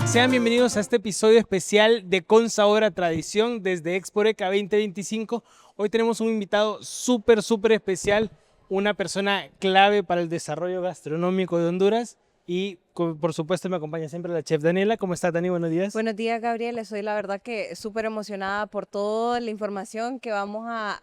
Sean bienvenidos a este episodio especial de Con Sabor a Tradición desde Exporeca 2025. Hoy tenemos un invitado súper especial, una persona clave para el desarrollo gastronómico de Honduras y por supuesto me acompaña siempre la chef Daniela. ¿Cómo estás, Dani? Buenos días. Buenos días, Gabriel. Estoy la verdad que súper emocionada por toda la información que vamos a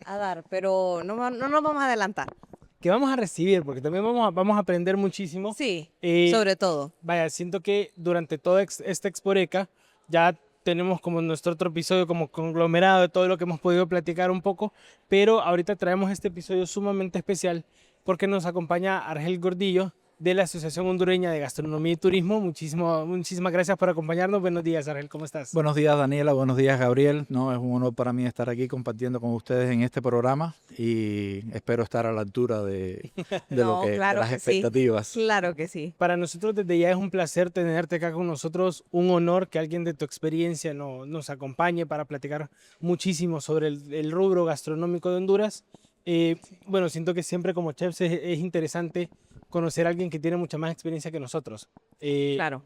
dar, pero no nos vamos a adelantar. Que vamos a recibir, porque también vamos a aprender muchísimo. Sí, sobre todo. Vaya, siento que durante toda esta Exporeca ya tenemos como nuestro otro episodio como conglomerado de todo lo que hemos podido platicar un poco, pero ahorita traemos este episodio sumamente especial porque nos acompaña Argel Gordillo de la Asociación Hondureña de Gastronomía y Turismo. Muchísimas gracias por acompañarnos. Buenos días, Argel, ¿cómo estás? Buenos días, Daniela. Buenos días, Gabriel. No, es un honor para mí estar aquí compartiendo con ustedes en este programa y espero estar a la altura de las expectativas. Sí. Claro que sí. Para nosotros desde ya es un placer tenerte acá con nosotros, un honor que alguien de tu experiencia nos acompañe para platicar muchísimo sobre el rubro gastronómico de Honduras. Bueno, siento que siempre como chefs es interesante conocer a alguien que tiene mucha más experiencia que nosotros. Claro.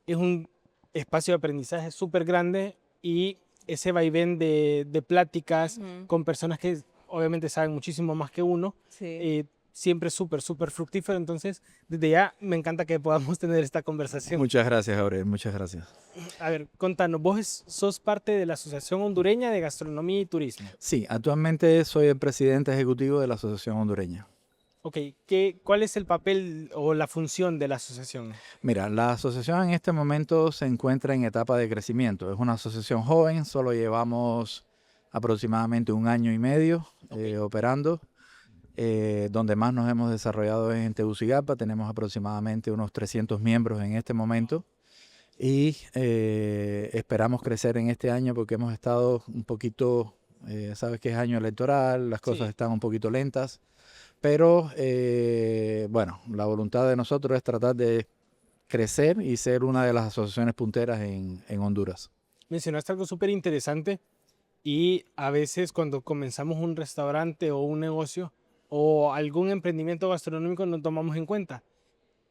Es un espacio de aprendizaje súper grande y ese vaivén de pláticas con personas que obviamente saben muchísimo más que uno, Sí. siempre súper fructífero. Entonces, desde ya me encanta que podamos tener esta conversación. Muchas gracias, Gabriel. Muchas gracias. A ver, contanos, vos sos parte de la Asociación Hondureña de Gastronomía y Turismo. Sí, actualmente soy el presidente ejecutivo de la Asociación Hondureña. Ok, ¿cuál es el papel o la función de la asociación? Mira, la asociación en este momento se encuentra en etapa de crecimiento. Es una asociación joven, solo llevamos aproximadamente 1 año y medio operando. Donde más nos hemos desarrollado es en Tegucigalpa. Tenemos aproximadamente unos 300 miembros en este momento. Y esperamos crecer en este año porque hemos estado un poquito, sabes que es año electoral, las cosas están un poquito lentas. Pero bueno, la voluntad de nosotros es tratar de crecer y ser una de las asociaciones punteras en Honduras. Mencionaste algo súper interesante y a veces cuando comenzamos un restaurante o un negocio o algún emprendimiento gastronómico no tomamos en cuenta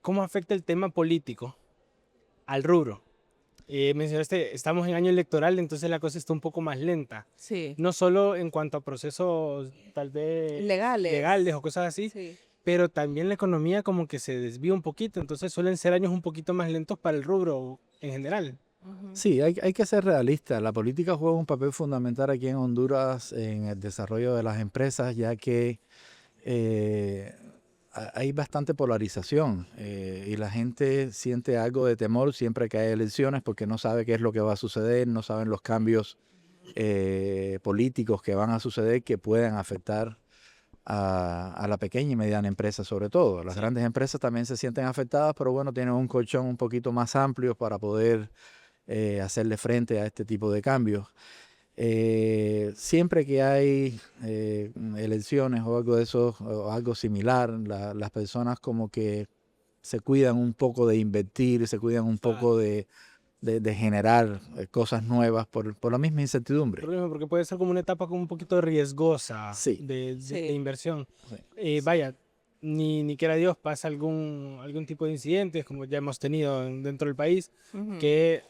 cómo afecta el tema político al rubro. Mencionaste, estamos en año electoral, entonces la cosa está un poco más lenta. Sí. No solo en cuanto a procesos tal vez legales o cosas así, Sí. pero también la economía como que se desvía un poquito, entonces suelen ser años un poquito más lentos para el rubro en general. Sí, hay que ser realista. La política juega un papel fundamental aquí en Honduras en el desarrollo de las empresas, ya que hay bastante polarización y la gente siente algo de temor siempre que hay elecciones porque no sabe qué es lo que va a suceder, no saben los cambios políticos que van a suceder que puedan afectar a la pequeña y mediana empresa sobre todo. Las grandes empresas también se sienten afectadas, pero bueno, tienen un colchón un poquito más amplio para poder hacerle frente a este tipo de cambios. Siempre que hay elecciones o algo de eso, o algo similar, las personas como que se cuidan un poco de invertir, se cuidan un poco de generar cosas nuevas por la misma incertidumbre. Porque puede ser como una etapa como un poquito riesgosa de inversión. Sí. Vaya, ni quiera Dios pasa algún tipo de incidentes como ya hemos tenido dentro del país, que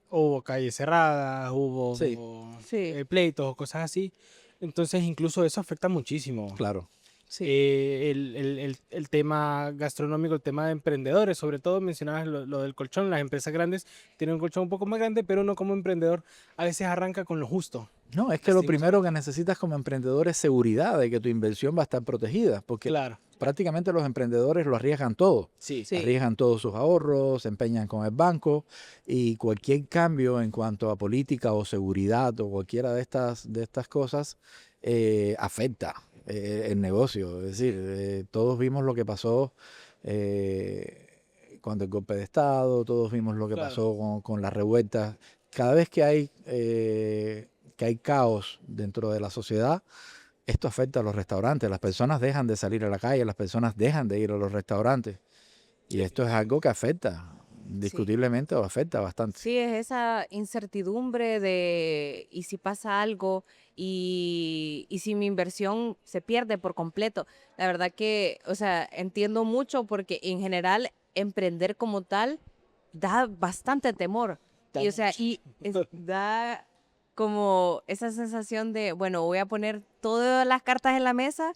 hubo calles cerradas, hubo pleitos o cosas así. Entonces incluso eso afecta muchísimo. Claro. Sí. El tema gastronómico, el tema de emprendedores, sobre todo mencionabas lo del colchón. Las empresas grandes tienen un colchón un poco más grande, pero uno como emprendedor a veces arranca con lo justo. No, es que lo primero que necesitas como emprendedor es seguridad de que tu inversión va a estar protegida, porque prácticamente los emprendedores lo arriesgan todo. Sí. Arriesgan todos sus ahorros, se empeñan con el banco y cualquier cambio en cuanto a política o seguridad o cualquiera de estas cosas afecta el negocio. Es decir, todos vimos lo que pasó cuando el golpe de Estado, todos vimos lo que pasó con las revueltas. Cada vez que hay caos dentro de la sociedad, esto afecta a los restaurantes. Las personas dejan de salir a la calle, las personas dejan de ir a los restaurantes. Y esto es algo que afecta. discutiblemente afecta bastante. Sí, es esa incertidumbre de, ¿y si pasa algo? Y si mi inversión se pierde por completo. La verdad que, o sea, entiendo mucho porque en general emprender como tal da bastante temor. Da Y o sea, mucho. da como esa sensación de, bueno, voy a poner todas las cartas en la mesa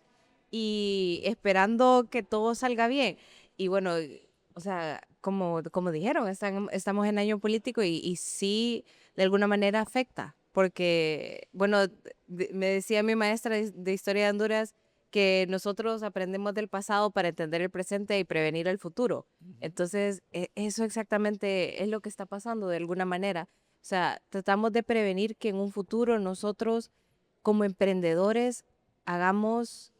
y esperando que todo salga bien. Y bueno, o sea, como dijeron, estamos en año político y sí, de alguna manera afecta, porque, bueno, me decía mi maestra de Historia de Honduras que nosotros aprendemos del pasado para entender el presente y prevenir el futuro. Entonces, eso exactamente es lo que está pasando de alguna manera. O sea, tratamos de prevenir que en un futuro nosotros, como emprendedores, hagamos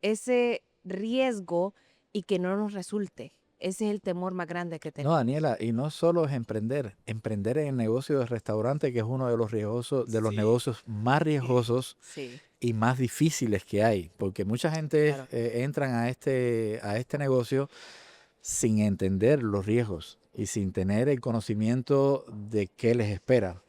ese riesgo y que no nos resulte. Ese es el temor más grande que No, tenemos. Daniela, y no solo es emprender en el negocio de restaurante, que es uno de los riesgosos, de los Sí. negocios más riesgosos Sí, y más difíciles que hay, porque mucha gente claro. entran a este negocio sin entender los riesgos y sin tener el conocimiento de qué les espera.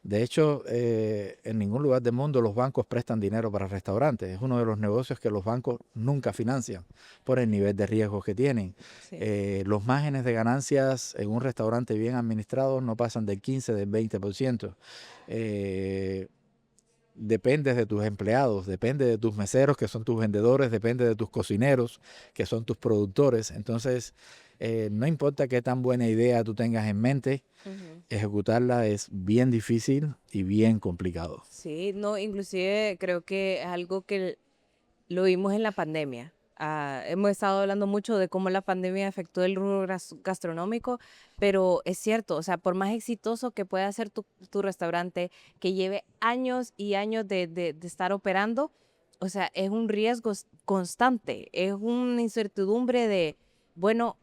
De hecho, en ningún lugar del mundo los bancos prestan dinero para restaurantes. Es uno de los negocios que los bancos nunca financian por el nivel de riesgos que tienen. Sí, Los márgenes de ganancias en un restaurante bien administrado no pasan del 15, del 20%. Eh, Dependes de tus empleados, depende de tus meseros, que son tus vendedores, depende de tus cocineros, que son tus productores. Entonces, no importa qué tan buena idea tú tengas en mente, ujú. ejecutarla es bien difícil y bien complicado. Sí, no, inclusive creo que es algo que lo vimos en la pandemia. Hemos estado hablando mucho de cómo la pandemia afectó el rubro gastronómico, pero es cierto, o sea, por más exitoso que pueda ser tu restaurante, que lleve años y años de estar operando, o sea, es un riesgo constante, es una incertidumbre de, bueno,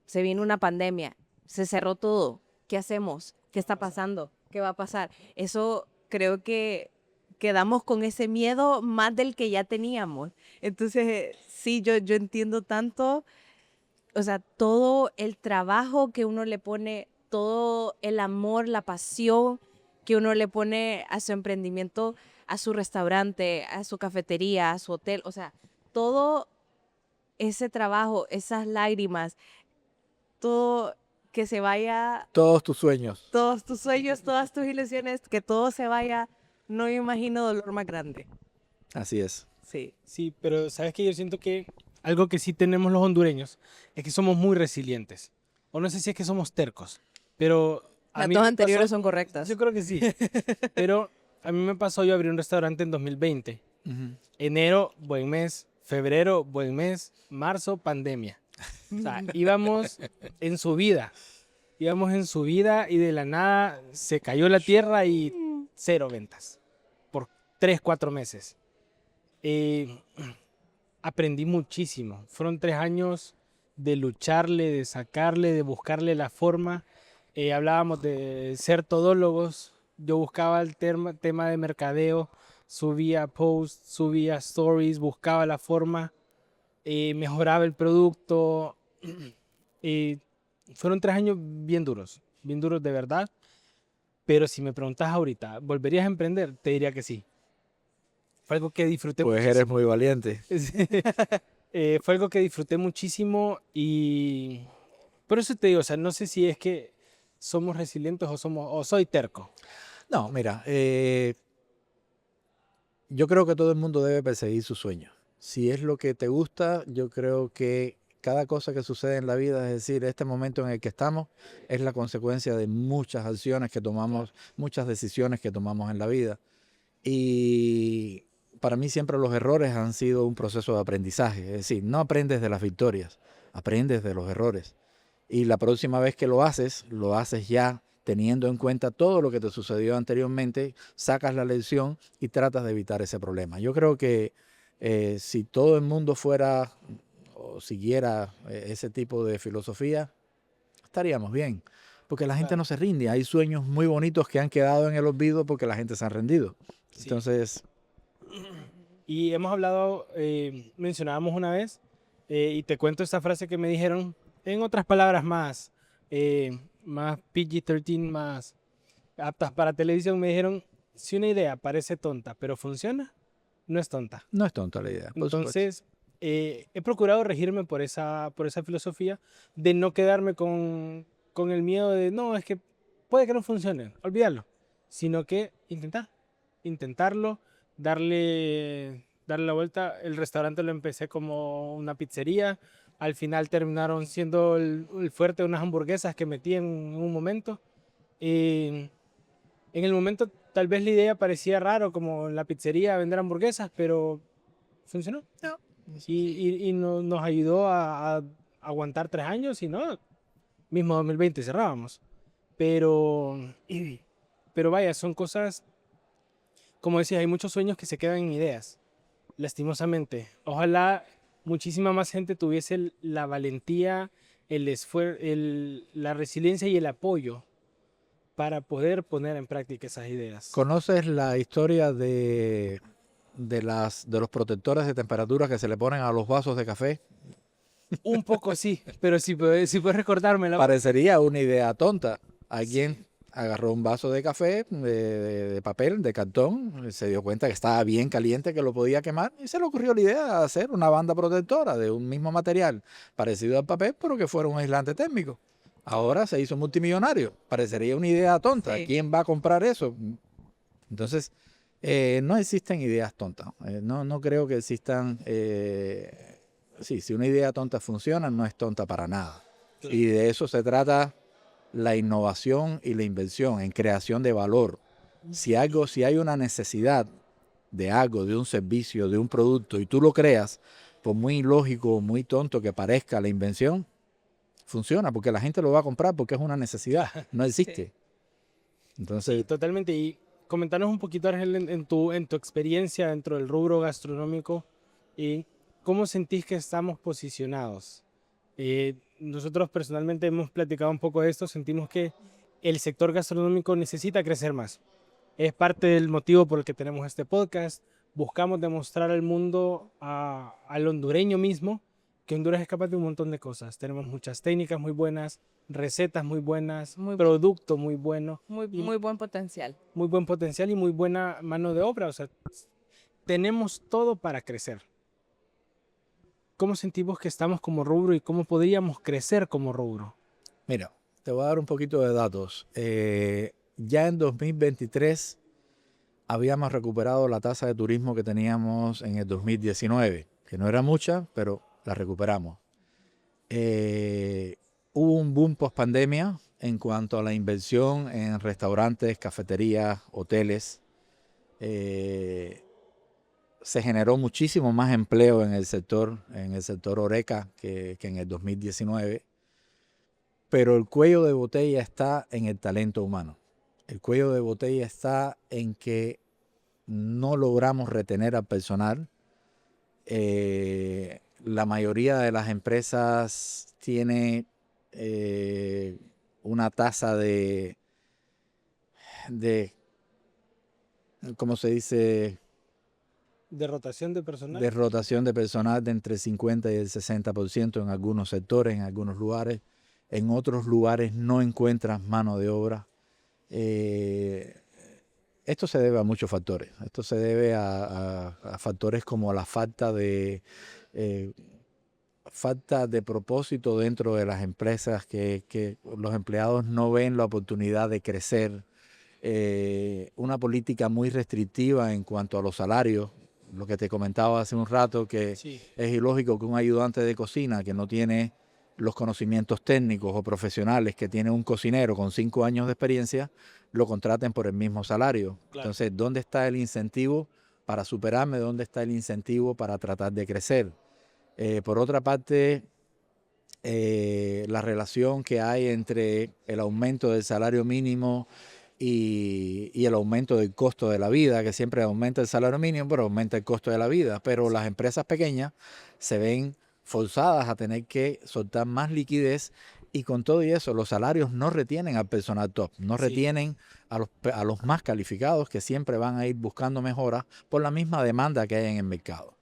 se viene una pandemia, se cerró todo, ¿qué hacemos? ¿Qué está pasando? ¿Qué va a pasar? Eso creo que quedamos con ese miedo más del que ya teníamos. Entonces, sí, yo entiendo tanto, o sea, todo el trabajo que uno le pone, todo el amor, la pasión que uno le pone a su emprendimiento, a su restaurante, a su cafetería, a su hotel, o sea, todo ese trabajo, esas lágrimas, todo que se vaya, Todos tus sueños. todos tus sueños, todas tus ilusiones, que todo se vaya, no me imagino dolor más grande. Así es. Sí. Sí, pero sabes que yo siento que algo que sí tenemos los hondureños es que somos muy resilientes. O no sé si es que somos tercos, pero a Las mí dos me anteriores pasó, son correctas. yo creo que sí, pero a mí me pasó, yo abrí un restaurante en 2020. Ujú. Enero, buen mes, febrero, buen mes, marzo, pandemia. O sea, íbamos en subida y de la nada se cayó la tierra y cero ventas por 3, 4 meses. Eh, Aprendí muchísimo. Fueron 3 años de lucharle, de sacarle, de buscarle la forma. Hablábamos de ser todólogos. Yo buscaba el tema de mercadeo, subía posts, subía stories, buscaba la forma, mejoraba el producto. Eh, Fueron 3 años bien duros de verdad. Pero si me preguntas ahorita, ¿volverías a emprender? Te diría que sí. Fue algo que disfruté Pues eres muchísimo. muy valiente. Sí. Fue algo que disfruté muchísimo y por eso te digo, o sea, no sé si es que somos resilientes o soy terco. No, mira, yo creo que todo el mundo debe perseguir sus sueños. Si es lo que te gusta, yo creo que cada cosa que sucede en la vida, es decir, este momento en el que estamos, es la consecuencia de muchas acciones que tomamos, muchas decisiones que tomamos en la vida. Y para mí siempre los errores han sido un proceso de aprendizaje. Es decir, no aprendes de las victorias, aprendes de los errores. Y la próxima vez que lo haces ya teniendo en cuenta todo lo que te sucedió anteriormente, sacas la lección y tratas de evitar ese problema. Yo creo que si todo el mundo fuera o siguiera ese tipo de filosofía, estaríamos bien. Porque la gente Claro. no se rinde. Hay sueños muy bonitos que han quedado en el olvido porque la gente se ha rendido. Sí. Entonces, Y hemos hablado, mencionábamos una vez, y te cuento esta frase que me dijeron, en otras palabras más, más PG-13, más aptas para televisión, me dijeron, si una idea parece tonta, pero funciona, no es tonta. No es tonta la idea, por supuesto. Entonces, he procurado regirme por esa filosofía de no quedarme con el miedo de, no, es que puede que no funcione, olvídalo, sino que intentarlo, darle la vuelta. El restaurante lo empecé como una pizzería, al final terminaron siendo el fuerte de unas hamburguesas que metí en un momento. En el momento tal vez la idea parecía raro, como en la pizzería vender hamburguesas, pero funcionó. Y nos ayudó a aguantar 3 años y no, mismo 2020 cerrábamos. Pero, pero vaya, son cosas, como decía, hay muchos sueños que se quedan en ideas, lastimosamente. Ojalá muchísima más gente tuviese la valentía, el esfuerzo, la resiliencia y el apoyo para poder poner en práctica esas ideas. ¿Conoces la historia de los protectores de temperatura que se le ponen a los vasos de café? Un poco sí, pero si puedes recordármela. Parecería una idea tonta. Alguien agarró un vaso de café de papel, de cartón, se dio cuenta que estaba bien caliente, que lo podía quemar, y se le ocurrió la idea de hacer una banda protectora de un mismo material parecido al papel, pero que fuera un aislante térmico. Ahora se hizo multimillonario. Parecería una idea tonta. Sí. ¿Quién va a comprar eso? Entonces, no existen ideas tontas. No creo que existan. Sí, si una idea tonta funciona, no es tonta para nada. Claro. Y de eso se trata la innovación y la inversión en creación de valor. Si hay una necesidad de algo, de un servicio, de un producto, y tú lo creas, por muy lógico, muy tonto que parezca la invención, funciona porque la gente lo va a comprar porque es una necesidad, no existe. Entonces, Sí, totalmente. Y comentanos un poquito, Ángel, en tu experiencia dentro del rubro gastronómico y cómo sentís que estamos posicionados. Nosotros personalmente hemos platicado un poco de esto, sentimos que el sector gastronómico necesita crecer más. Es parte del motivo por el que tenemos este podcast. Buscamos demostrar al mundo, al hondureño mismo, que Honduras es capaz de un montón de cosas. Tenemos muchas técnicas muy buenas, recetas muy buenas, producto muy bueno, Muy buen potencial. muy buen potencial y muy buena mano de obra. O sea, tenemos todo para crecer. ¿Cómo sentimos que estamos como rubro y cómo podríamos crecer como rubro? mira, te voy a dar un poquito de datos. Ya en 2023 habíamos recuperado la tasa de turismo que teníamos en el 2019, que no era mucha, pero la recuperamos. Hubo un boom post pandemia en cuanto a la inversión en restaurantes, cafeterías, hoteles. Se generó muchísimo más empleo en el sector Horeca que en el 2019, pero el cuello de botella está en el talento humano. El cuello de botella está en que no logramos retener al personal. La mayoría de las empresas tiene una tasa de, ¿cómo se dice?, De rotación de personal. de rotación de personal de entre el 50 y el 60% en algunos sectores, en algunos lugares. En otros lugares no encuentras mano de obra. Esto se debe a muchos factores. Esto se debe a factores como la falta de propósito dentro de las empresas, que los empleados no ven la oportunidad de crecer. Una política muy restrictiva en cuanto a los salarios. Lo que te comentaba hace un rato, que Sí. es ilógico que un ayudante de cocina que no tiene los conocimientos técnicos o profesionales que tiene un cocinero con 5 años de experiencia, lo contraten por el mismo salario. Claro. Entonces, ¿dónde está el incentivo para superarme? ¿Dónde está el incentivo para tratar de crecer? Por otra parte, la relación que hay entre el aumento del salario mínimo y el aumento del costo de la vida, que siempre aumenta el salario mínimo, pero aumenta el costo de la vida. Pero las empresas pequeñas se ven forzadas a tener que soltar más liquidez, y con todo y eso los salarios no retienen al personal top, no Sí. retienen a los más calificados, que siempre van a ir buscando mejoras por la misma demanda que hay en el mercado.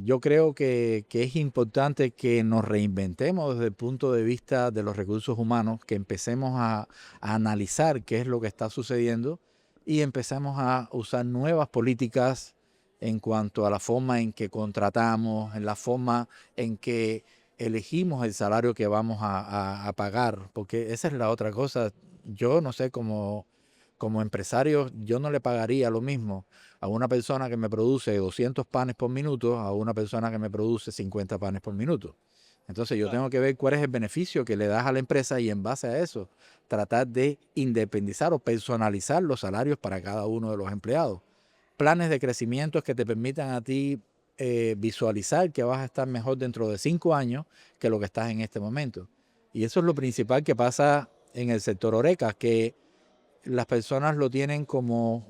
Yo creo que es importante que nos reinventemos desde el punto de vista de los recursos humanos, que empecemos a analizar qué es lo que está sucediendo y empecemos a usar nuevas políticas en cuanto a la forma en que contratamos, en la forma en que elegimos el salario que vamos a pagar, porque esa es la otra cosa. Yo no sé, como empresario, yo no le pagaría lo mismo a una persona que me produce 200 panes por minuto a una persona que me produce 50 panes por minuto. Entonces yo tengo que ver cuál es el beneficio que le das a la empresa y en base a eso tratar de independizar o personalizar los salarios para cada uno de los empleados. Planes de crecimiento que te permitan a ti visualizar que vas a estar mejor dentro de 5 años que lo que estás en este momento. Y eso es lo principal que pasa en el sector Horeca, que las personas lo tienen como,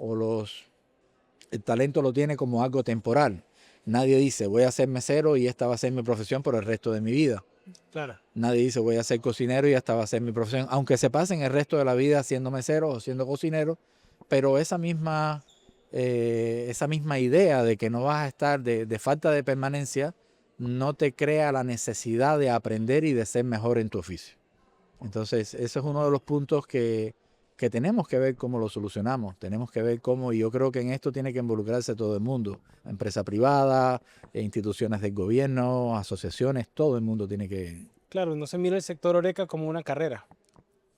el talento lo tiene como algo temporal. Nadie dice, voy a ser mesero y esta va a ser mi profesión por el resto de mi vida. Claro. Nadie dice, voy a ser cocinero y esta va a ser mi profesión. Aunque se pasen el resto de la vida siendo mesero o siendo cocinero, pero esa misma idea de que no vas a estar, de falta de permanencia, no te crea la necesidad de aprender y de ser mejor en tu oficio. Entonces, ese es uno de los puntos que tenemos que ver cómo lo solucionamos. Tenemos que ver cómo, y yo creo que en esto tiene que involucrarse todo el mundo. Empresa privada, instituciones del gobierno, asociaciones, todo el mundo tiene que... Claro, no se mira el sector Horeca como una carrera.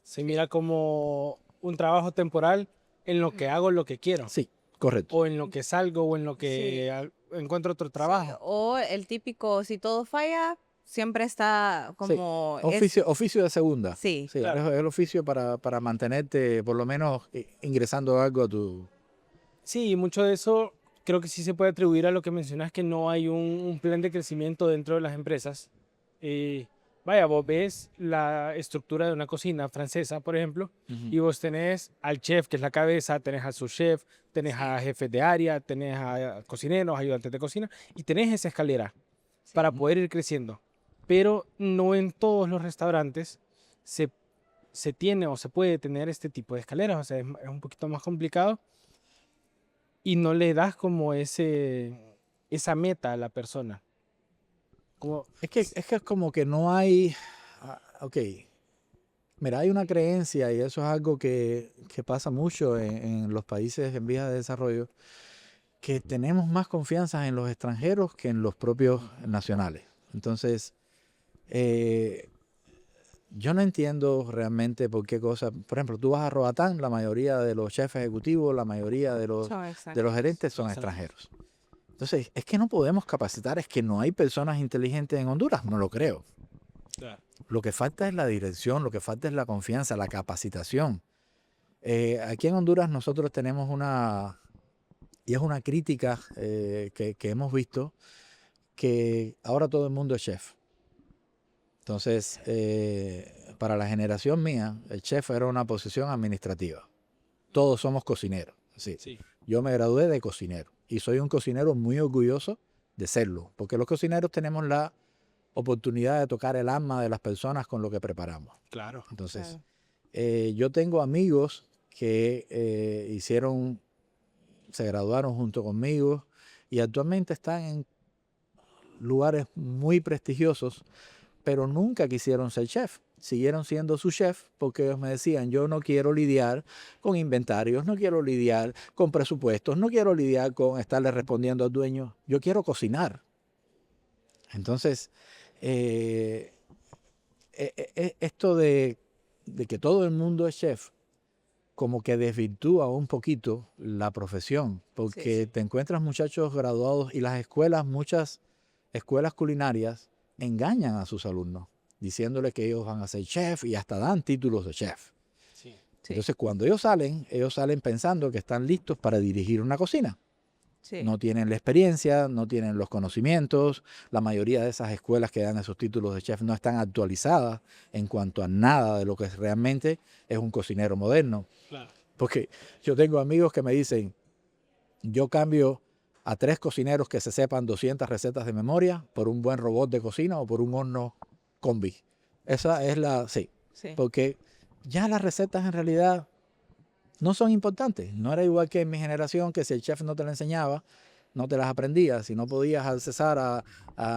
Se mira como un trabajo temporal en lo que hago lo que quiero. Sí, correcto. O en lo que salgo o en lo que encuentro otro trabajo. O el típico, si todo falla, siempre está como... Oficio de segunda. Sí. Sí, claro. es el oficio para mantenerte por lo menos ingresando algo a tu... Sí, y mucho de eso creo que sí se puede atribuir a lo que mencionas, que no hay un plan de crecimiento dentro de las empresas. Vaya, vos ves la estructura de una cocina francesa, por ejemplo, y vos tenés al chef, que es la cabeza, tenés al subchef, tenés a jefes de área, tenés a cocineros, ayudantes de cocina, y tenés esa escalera para poder ir creciendo. Pero no en todos los restaurantes se tiene o se puede tener este tipo de escaleras, o sea, es un poquito más complicado y no le das como esa meta a la persona. Como, Es que es como que no hay... ok. Mira, hay una creencia y eso es algo que pasa mucho en los países en vías de desarrollo, que tenemos más confianza en los extranjeros que en los propios nacionales. Entonces, yo no entiendo realmente por qué cosas... Por ejemplo, tú vas a Roatán, la mayoría de los chefs ejecutivos, la mayoría de los gerentes son extranjeros. Entonces, es que no podemos capacitar, es que no hay personas inteligentes en Honduras, no lo creo. claro. Lo que falta es la dirección, lo que falta es la confianza, la capacitación. Aquí en Honduras nosotros tenemos y es una crítica que hemos visto, que ahora todo el mundo es chef. Entonces, para la generación mía, el chef era una posición administrativa. Todos somos cocineros. Sí. Yo me gradué de cocinero y soy un cocinero muy orgulloso de serlo, porque los cocineros tenemos la oportunidad de tocar el alma de las personas con lo que preparamos. Claro. Entonces, yo tengo amigos que se graduaron junto conmigo y actualmente están en lugares muy prestigiosos, pero nunca quisieron ser chef. Siguieron siendo su chef porque ellos me decían, yo no quiero lidiar con inventarios, no quiero lidiar con presupuestos, no quiero lidiar con estarle respondiendo al dueño, yo quiero cocinar. Entonces, esto de que todo el mundo es chef, como que desvirtúa un poquito la profesión, porque te encuentras muchachos graduados y muchas escuelas culinarias engañan a sus alumnos, diciéndoles que ellos van a ser chef y hasta dan títulos de chef. Sí. Entonces, cuando ellos salen pensando que están listos para dirigir una cocina. Sí. No tienen la experiencia, no tienen los conocimientos. La mayoría de esas escuelas que dan esos títulos de chef no están actualizadas en cuanto a nada de lo que realmente es un cocinero moderno. Claro. Porque yo tengo amigos que me dicen, yo cambio a 3 cocineros que se sepan 200 recetas de memoria por un buen robot de cocina o por un horno combi. Esa es sí. Porque ya las recetas en realidad no son importantes. No era igual que en mi generación, que si el chef no te la enseñaba, no te las aprendías, si no podías accesar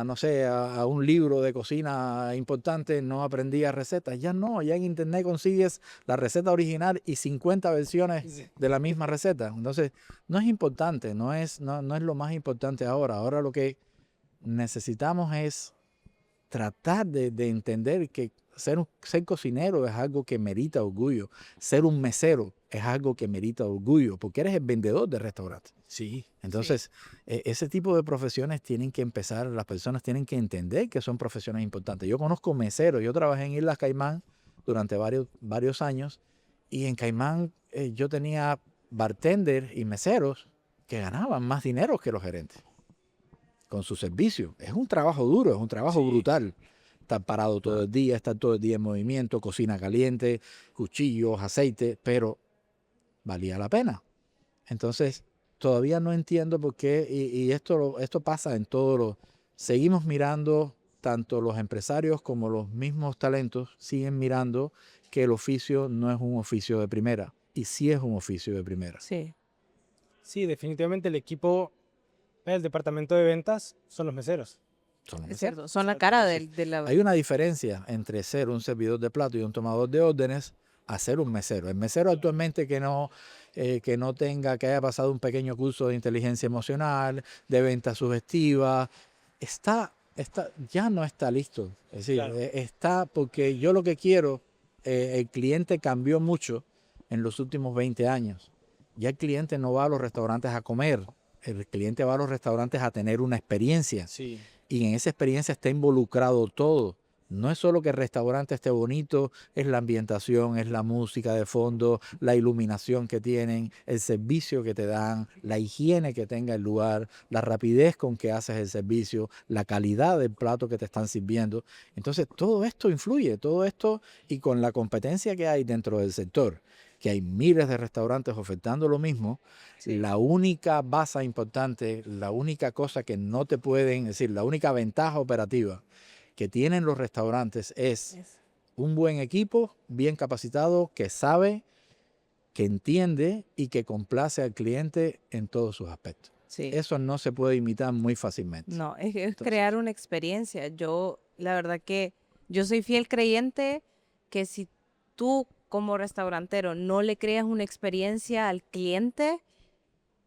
no sé, a un libro de cocina importante, no aprendías recetas. Ya no, ya en internet consigues la receta original y 50 versiones Sí. de la misma receta. Entonces, no es importante, no es lo más importante ahora. Ahora lo que necesitamos es tratar de entender que ser cocinero es algo que merita orgullo. Ser un mesero es algo que merita orgullo, porque eres el vendedor del restaurante. Sí. Entonces, ese tipo de profesiones tienen que empezar, las personas tienen que entender que son profesiones importantes. Yo conozco meseros, yo trabajé en Islas Caimán durante varios años, y en Caimán yo tenía bartender y meseros que ganaban más dinero que los gerentes con su servicio. Es un trabajo duro, es un trabajo Sí. brutal. Estar parado todo el día, estar todo el día en movimiento, cocina caliente, cuchillos, aceite, pero valía la pena. Entonces, todavía no entiendo por qué, y esto pasa en todos los... Seguimos mirando, tanto los empresarios como los mismos talentos siguen mirando que el oficio no es un oficio de primera, y sí es un oficio de primera. Sí. Sí, definitivamente el equipo, el departamento de ventas son los meseros. Son los Es meseros. cierto, son la Exacto, cara entonces, de la... Hay una diferencia entre ser un servidor de plato y un tomador de órdenes a ser un mesero. El mesero actualmente que no que haya pasado un pequeño curso de inteligencia emocional, de venta sugestiva, ya no está listo. Es decir, Claro. está porque yo lo que quiero, el cliente cambió mucho en los últimos 20 años. Ya el cliente no va a los restaurantes a comer, el cliente va a los restaurantes a tener una experiencia. Sí. Y en esa experiencia está involucrado todo. No es solo que el restaurante esté bonito, es la ambientación, es la música de fondo, la iluminación que tienen, el servicio que te dan, la higiene que tenga el lugar, la rapidez con que haces el servicio, la calidad del plato que te están sirviendo. Entonces, todo esto influye, todo esto, y con la competencia que hay dentro del sector, que hay miles de restaurantes ofertando lo mismo, Sí. la única base importante, la única cosa que no te pueden, es decir, la única ventaja operativa que tienen los restaurantes es un buen equipo, bien capacitado, que sabe, que entiende y que complace al cliente en todos sus aspectos. Sí. Eso no se puede imitar muy fácilmente. No, es Entonces, crear una experiencia. Yo, la verdad que yo soy fiel creyente que si tú como restaurantero no le creas una experiencia al cliente,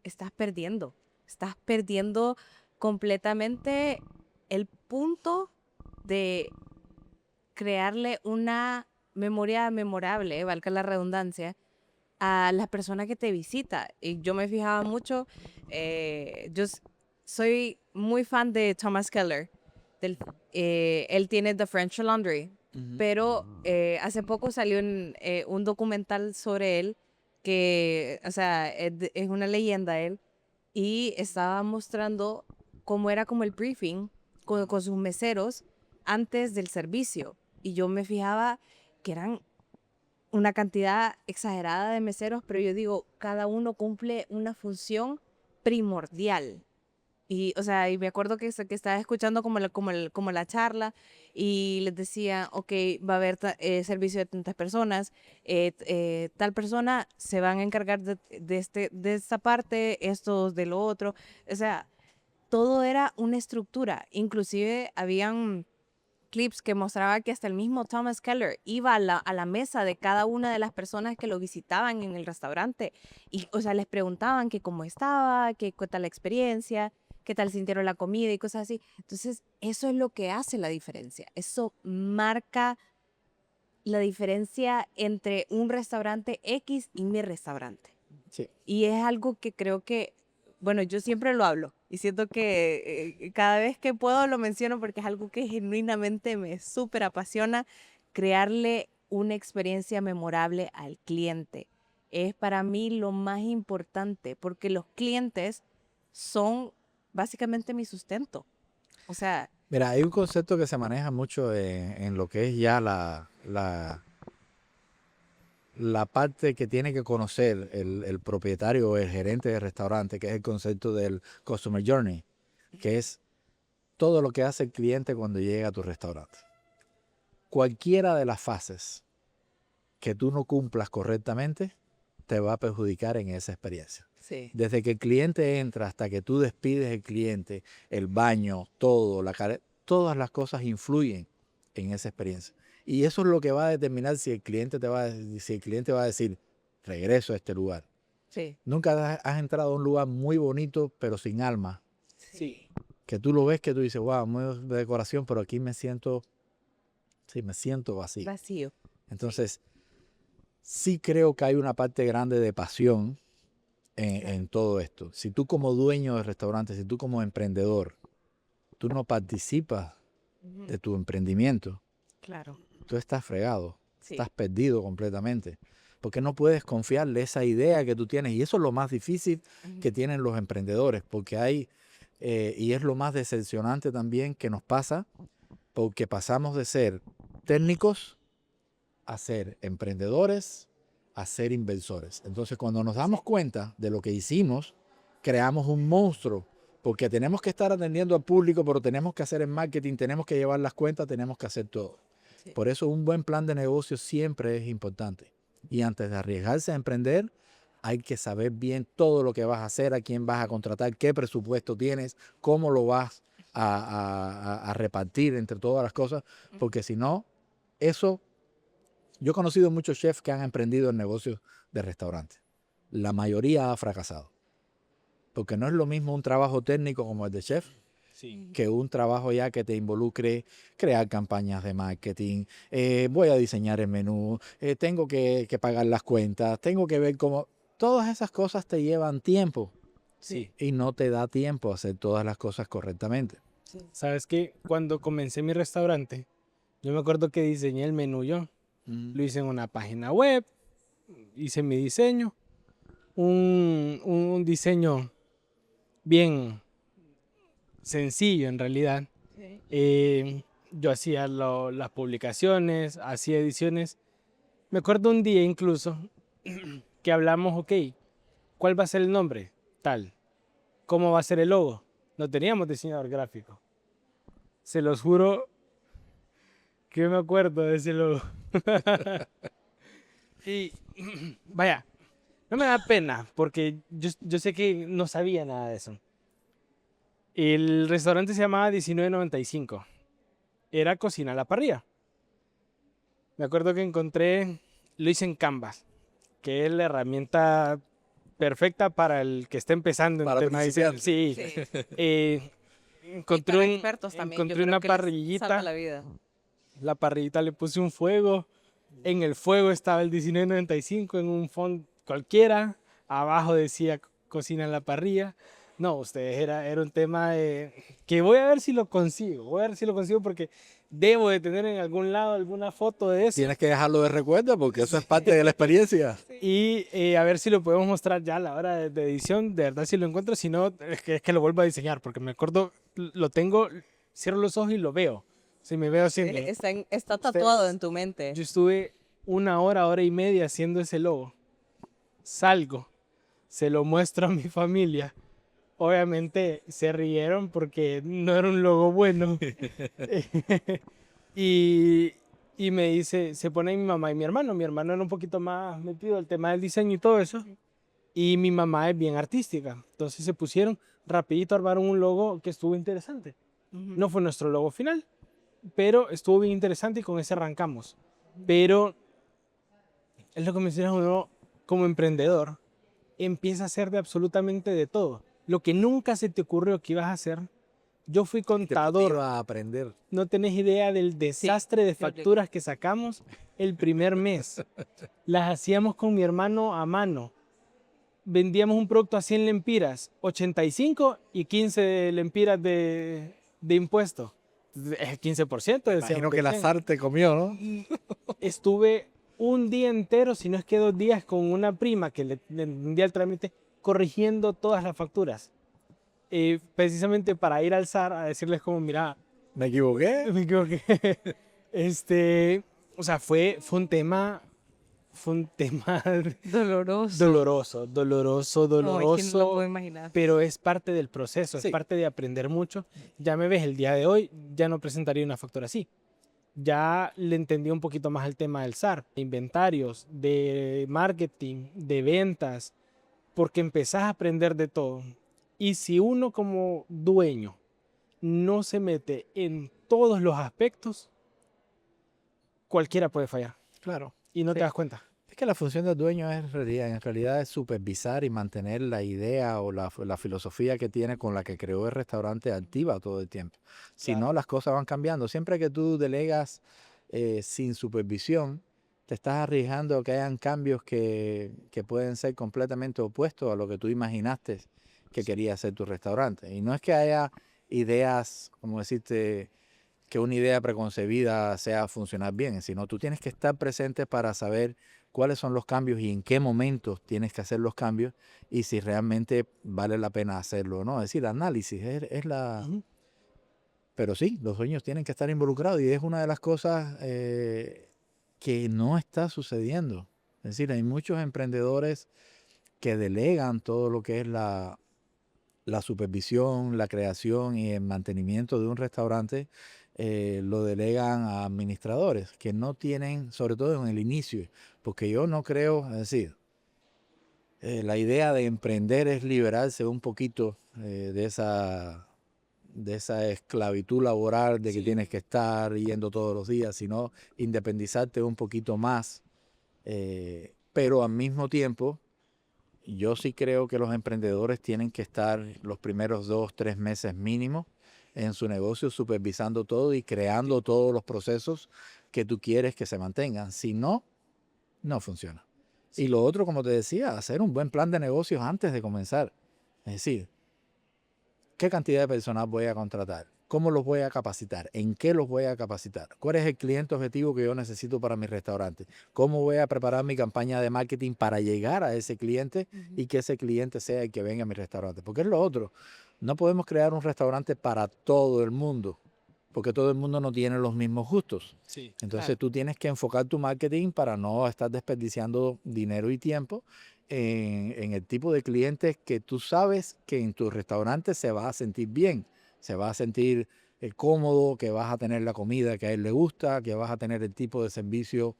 estás perdiendo. Estás perdiendo completamente el punto de crearle una memoria memorable, valga la redundancia, a la persona que te visita. Y yo me fijaba mucho, soy muy fan de Thomas Keller. Él tiene The French Laundry, pero hace poco salió un documental sobre él que, o sea, es una leyenda él, y estaba mostrando cómo era como el briefing con sus meseros antes del servicio. Y yo me fijaba que eran una cantidad exagerada de meseros, pero yo digo, cada uno cumple una función primordial. Y, o sea, y me acuerdo que estaba escuchando como la charla y les decía, ok, va a haber servicio de tantas personas, tal persona se van a encargar de esta parte, estos de lo otro. O sea, todo era una estructura. Inclusive habían clips que mostraba que hasta el mismo Thomas Keller iba a la mesa de cada una de las personas que lo visitaban en el restaurante y, o sea, les preguntaban que cómo estaba, qué tal la experiencia, qué tal sintieron la comida y cosas así. Entonces, eso es lo que hace la diferencia. Eso marca la diferencia entre un restaurante X y mi restaurante. sí. Y es algo que creo que, bueno, yo siempre lo hablo y siento que cada vez que puedo lo menciono porque es algo que genuinamente me súper apasiona, crearle una experiencia memorable al cliente. Es para mí lo más importante porque los clientes son básicamente mi sustento. O sea, Mira, hay un concepto que se maneja mucho en lo que es ya la parte que tiene que conocer el propietario o el gerente del restaurante, que es el concepto del Customer Journey, que es todo lo que hace el cliente cuando llega a tu restaurante. Cualquiera de las fases que tú no cumplas correctamente te va a perjudicar en esa experiencia. Sí. Desde que el cliente entra hasta que tú despides el cliente, el baño, todo, todas las cosas influyen en esa experiencia. Y eso es lo que va a determinar si el cliente si el cliente va a decir, regreso a este lugar. Sí. Nunca has entrado a un lugar muy bonito, pero sin alma. Sí. Que tú lo ves, que tú dices, wow, muy de decoración, pero aquí me siento vacío. Vacío. Entonces, sí creo que hay una parte grande de pasión en todo esto. Si tú como dueño de restaurante, si tú como emprendedor, tú no participas de tu emprendimiento, Claro. tú estás fregado, Sí. estás perdido completamente. Porque no puedes confiarle esa idea que tú tienes. Y eso es lo más difícil que tienen los emprendedores, porque y es lo más decepcionante también que nos pasa, porque pasamos de ser técnicos a ser emprendedores, a ser inversores. Entonces, cuando nos damos cuenta de lo que hicimos, creamos un monstruo, porque tenemos que estar atendiendo al público, pero tenemos que hacer el marketing, tenemos que llevar las cuentas, tenemos que hacer todo. Sí. Por eso un buen plan de negocio siempre es importante. Y antes de arriesgarse a emprender, hay que saber bien todo lo que vas a hacer, a quién vas a contratar, qué presupuesto tienes, cómo lo vas a repartir entre todas las cosas, porque si no, eso... Yo he conocido muchos chefs que han emprendido en negocios de restaurantes. La mayoría ha fracasado. Porque no es lo mismo un trabajo técnico como el de chef Sí. que un trabajo ya que te involucre crear campañas de marketing, voy a diseñar el menú, tengo que pagar las cuentas, tengo que ver cómo... Todas esas cosas te llevan tiempo Sí. y no te da tiempo a hacer todas las cosas correctamente. ¿Sabes qué? Cuando comencé mi restaurante, yo me acuerdo que diseñé el menú yo. Lo hice en una página web, hice mi diseño, un diseño bien sencillo en realidad. Yo hacía las publicaciones, hacía ediciones. Me acuerdo un día incluso que hablamos, ok, ¿cuál va a ser el nombre? Tal. ¿Cómo va a ser el logo? No teníamos diseñador gráfico. Se los juro que me acuerdo de ese logo. Y vaya, no me da pena porque yo sé que no sabía nada de eso. El restaurante se llamaba 1995. Era cocina a la parrilla. Me acuerdo que lo hice en Canvas, que es la herramienta perfecta para el que esté empezando en Para tema de diseño. principiantes. Sí. Sí. Y Encontré, para expertos también, yo encontré creo una que les salva parrillita. la vida. La parrillita le puse un fuego. En el fuego estaba el 1995 en un font cualquiera. Abajo decía cocina en la parrilla. No, ustedes era un tema que voy a ver si lo consigo. Voy a ver si lo consigo porque debo de tener en algún lado alguna foto de eso. Tienes que dejarlo de recuerdo porque eso es parte de la experiencia. Y a ver si lo podemos mostrar ya a la hora de edición. De verdad, si lo encuentro. Si no, es que lo vuelvo a diseñar porque me acuerdo, lo tengo, cierro los ojos y lo veo. Si me veo haciendo. Está tatuado en tu mente. Yo estuve 1 hora y media haciendo ese logo. Salgo, se lo muestro a mi familia. Obviamente se rieron porque no era un logo bueno. y, y me dice, se pone mi mamá y mi hermano. Mi hermano era un poquito más metido al tema del diseño y todo eso. Y mi mamá es bien artística. Entonces se pusieron rapidito, armaron un logo que estuvo interesante. No fue nuestro logo final, pero estuvo bien interesante y con ese arrancamos. Pero es lo que mencionas, uno como emprendedor empieza a hacer de absolutamente de todo. Lo que nunca se te ocurrió que ibas a hacer. Yo fui contador. Iba a aprender. No tenés idea del desastre de facturas que sacamos el primer mes. Las hacíamos con mi hermano a mano. Vendíamos un producto a 100 lempiras, 85 y 15 lempiras de impuesto. El 15%. Imagino que el azar te comió, ¿no? Estuve un día entero, si no es que 2 días, con una prima que le vendía el trámite, corrigiendo todas las facturas. Precisamente para ir al SAR a decirles como, mira, ¿Me equivoqué? me equivoqué. O sea, fue un tema Doloroso. doloroso, No, es que no lo doloroso, puedo imaginar. pero es parte del proceso, Sí. es parte de aprender mucho. Ya me ves, el día de hoy ya no presentaría una factura así. ya le entendí un poquito más el tema del SAR, de inventarios, de marketing, de ventas, porque empezás a aprender de todo. Y si uno como dueño no se mete en todos los aspectos, cualquiera puede fallar Claro. y no Sí. te das cuenta. Es que la función del dueño en realidad es supervisar y mantener la idea o la filosofía que tiene con la que creó el restaurante activa todo el tiempo. Si Claro. no, las cosas van cambiando. Siempre que tú delegas sin supervisión, te estás arriesgando a que hayan cambios que pueden ser completamente opuestos a lo que tú imaginaste que quería hacer tu restaurante. Y no es que haya ideas, como decirte, que una idea preconcebida sea funcionar bien, sino tú tienes que estar presente para saber cuáles son los cambios y en qué momentos tienes que hacer los cambios y si realmente vale la pena hacerlo o no. Es decir, análisis es la... Ujú. Pero sí, los dueños tienen que estar involucrados y es una de las cosas que no está sucediendo. Es decir, hay muchos emprendedores que delegan todo lo que es la supervisión, la creación y el mantenimiento de un restaurante, lo delegan a administradores que no tienen, sobre todo en el inicio, porque yo no creo, es decir, la idea de emprender es liberarse un poquito de esa esclavitud laboral de que Sí. tienes que estar yendo todos los días, sino independizarte un poquito más, pero al mismo tiempo yo sí creo que los emprendedores tienen que estar los primeros 2, 3 meses mínimo en su negocio supervisando todo y creando todos los procesos que tú quieres que se mantengan. Si no, no funciona. Y lo otro, como te decía, hacer un buen plan de negocios antes de comenzar. Es decir, ¿qué cantidad de personal voy a contratar? ¿Cómo los voy a capacitar? ¿En qué los voy a capacitar? ¿Cuál es el cliente objetivo que yo necesito para mi restaurante? ¿Cómo voy a preparar mi campaña de marketing para llegar a ese cliente y que ese cliente sea el que venga a mi restaurante? Porque es lo otro. No podemos crear un restaurante para todo el mundo, porque todo el mundo no tiene los mismos gustos. Sí, Entonces Claro. tú tienes que enfocar tu marketing para no estar desperdiciando dinero y tiempo en el tipo de clientes que tú sabes que en tu restaurante se va a sentir bien, se va a sentir cómodo, que vas a tener la comida que a él le gusta, que vas a tener el tipo de servicio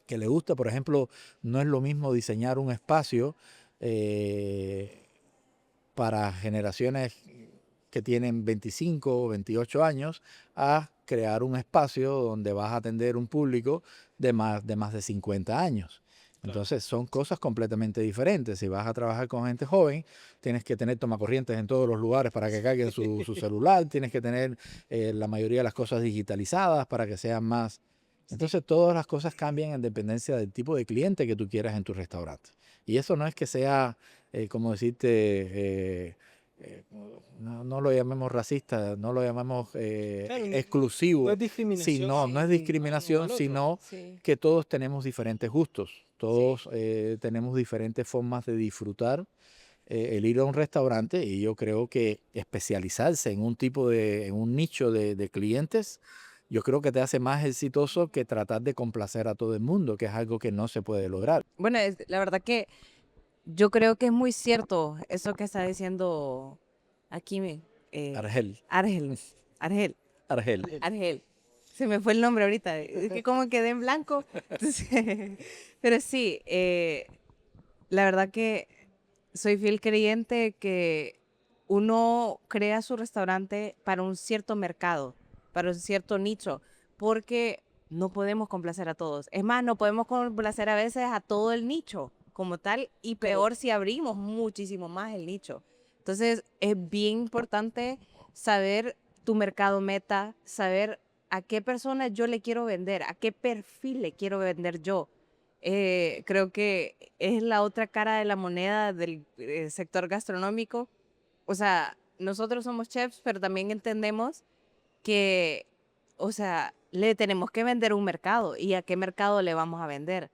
que le gusta. Por ejemplo, no es lo mismo diseñar un espacio para generaciones que tienen 25 o 28 años a crear un espacio donde vas a atender un público de más de 50 años. claro. Entonces son cosas completamente diferentes. Si vas a trabajar con gente joven, tienes que tener tomacorrientes en todos los lugares para que carguen su celular, tienes que tener la mayoría de las cosas digitalizadas para que sean más... Entonces todas las cosas cambian en dependencia del tipo de cliente que tú quieras en tu restaurante. Y eso no es que sea, como decirte, no lo llamemos racista, no lo llamemos Claro, no exclusivo, es discriminación sino, no es discriminación, al otro. sino Sí. que todos tenemos diferentes gustos, todos tenemos diferentes formas de disfrutar el ir a un restaurante y yo creo que especializarse en un en un nicho de clientes, yo creo que te hace más exitoso que tratar de complacer a todo el mundo, que es algo que no se puede lograr. Bueno, la verdad que yo creo que es muy cierto eso que está diciendo aquí Argel, Argel. Argel. Argel. Argel. Se me fue el nombre ahorita. Es que como quedé en blanco. Entonces, pero sí, la verdad que soy fiel creyente que uno crea su restaurante para un cierto mercado, para un cierto nicho, porque no podemos complacer a todos. Es más, no podemos complacer a veces a todo el nicho como tal, y peor si abrimos muchísimo más el nicho. Entonces, es bien importante saber tu mercado meta, saber a qué persona yo le quiero vender, a qué perfil le quiero vender yo. Creo que es la otra cara de la moneda del sector gastronómico. O sea, nosotros somos chefs, pero también entendemos que, o sea, le tenemos que vender un mercado. ¿Y a qué mercado le vamos a vender?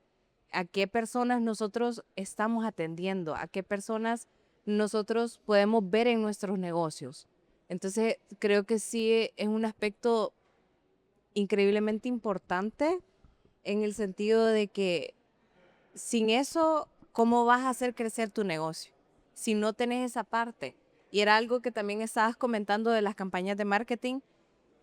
¿A qué personas nosotros estamos atendiendo? ¿A qué personas nosotros podemos ver en nuestros negocios? Entonces, creo que sí es un aspecto increíblemente importante en el sentido de que sin eso, ¿cómo vas a hacer crecer tu negocio? Si no tenés esa parte. Y era algo que también estabas comentando de las campañas de marketing.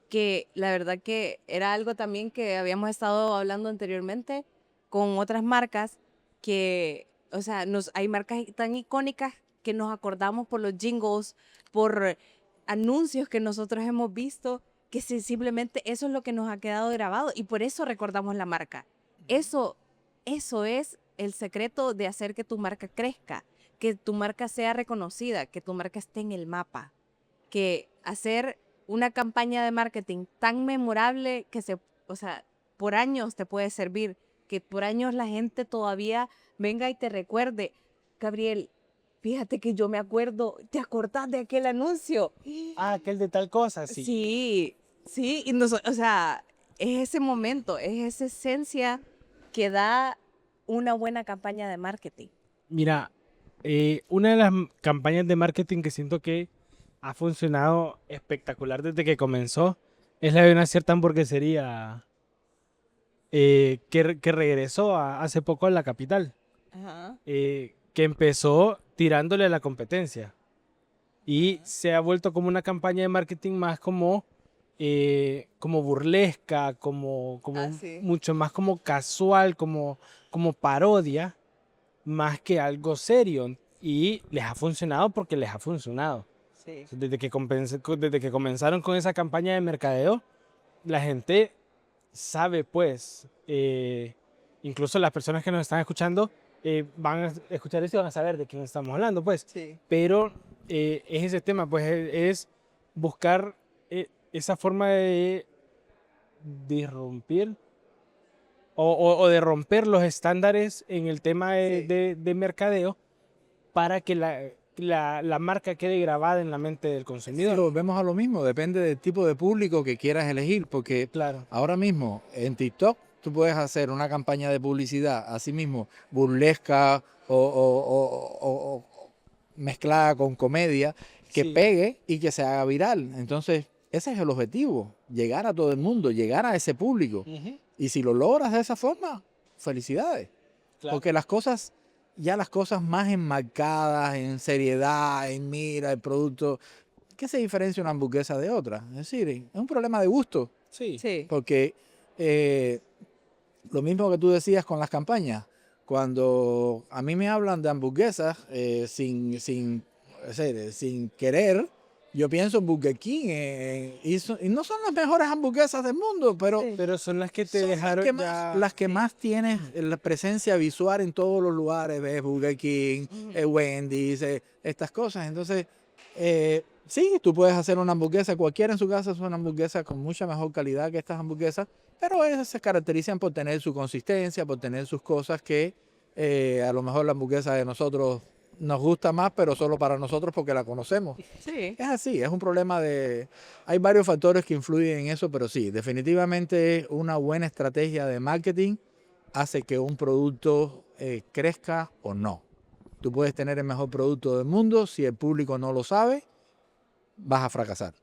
que la verdad que era algo también que habíamos estado hablando anteriormente con otras marcas que, o sea, hay marcas tan icónicas que nos acordamos por los jingles, por anuncios que nosotros hemos visto, que simplemente eso es lo que nos ha quedado grabado y por eso recordamos la marca. Eso es el secreto de hacer que tu marca crezca, que tu marca sea reconocida, que tu marca esté en el mapa, que hacer una campaña de marketing tan memorable que o sea, por años te puede servir, que por años la gente todavía venga y te recuerde. Gabriel, fíjate que yo me acuerdo, ¿te acordás de aquel anuncio? Ah, aquel de tal cosa, sí. Sí, sí, y o sea, es ese momento, es esa esencia que da una buena campaña de marketing. Mira, una de las campañas de marketing que siento que ha funcionado espectacular desde que comenzó es la de una cierta hamburguesería que regresó hace poco a la capital, Ajá. que empezó tirándole a la competencia y se ha vuelto como una campaña de marketing más como burlesca, como Sí. mucho más como casual, como parodia, más que algo serio. Y les ha funcionado porque les ha funcionado. Sí. Desde que comenzaron con esa campaña de mercadeo, la gente sabe, pues, incluso las personas que nos están escuchando van a escuchar esto y van a saber de quién estamos hablando, pues. Sí. Pero es ese tema, pues, es buscar esa forma de disrumpir o de romper los estándares en el tema de mercadeo para que la marca quede grabada en la mente del Sí, consumidor. volvemos a lo mismo, depende del tipo de público que quieras elegir, porque Claro. ahora mismo en TikTok tú puedes hacer una campaña de publicidad, así mismo burlesca o mezclada con comedia, que Sí. pegue y que se haga viral. Entonces, ese es el objetivo, llegar a todo el mundo, llegar a ese público. Ujú. Y si lo logras de esa forma, felicidades. Claro. Porque las cosas más enmarcadas, en seriedad, en mira, el producto, ¿qué se diferencia una hamburguesa de otra? Es decir, es un problema de gusto. Sí. Sí. Porque eh, lo mismo que tú decías con las campañas, cuando a mí me hablan de hamburguesas es decir, sin querer, yo pienso en Burger King y no son las mejores hamburguesas del mundo, pero Sí. Pero son las que te son dejaron ya. las que más tienen la presencia visual en todos los lugares, ves Burger King, Wendy's, estas cosas. Entonces, sí, tú puedes hacer una hamburguesa, cualquiera en su casa hace una hamburguesa con mucha mejor calidad que estas hamburguesas, pero esas se caracterizan por tener su consistencia, por tener sus cosas que a lo mejor la hamburguesa de nosotros nos gusta más, pero solo para nosotros porque la conocemos. Sí. Es así, es un problema Hay varios factores que influyen en eso, pero sí, definitivamente una buena estrategia de marketing hace que un producto crezca o no. Tú puedes tener el mejor producto del mundo, si el público no lo sabe, vas a fracasar.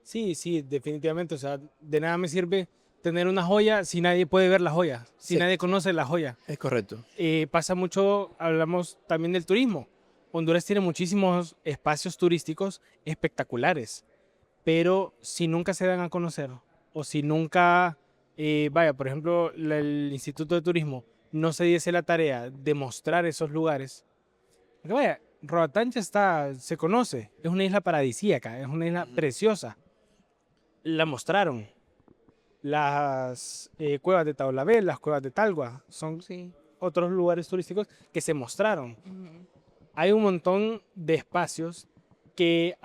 Sí, sí, definitivamente. O sea, de nada me sirve tener una joya si nadie puede ver la joya, si Sí. nadie conoce la joya. Es correcto. Pasa mucho, hablamos también del turismo. Honduras tiene muchísimos espacios turísticos espectaculares, pero si nunca se dan a conocer o si nunca, vaya, por ejemplo, el Instituto de Turismo no se diese la tarea de mostrar esos lugares, porque vaya, Roatán ya se conoce, es una isla paradisíaca, es una isla preciosa. La mostraron. Las cuevas de Taulabel, las cuevas de Talgua, son Sí. otros lugares turísticos que se mostraron. Ujú. Hay un montón de espacios que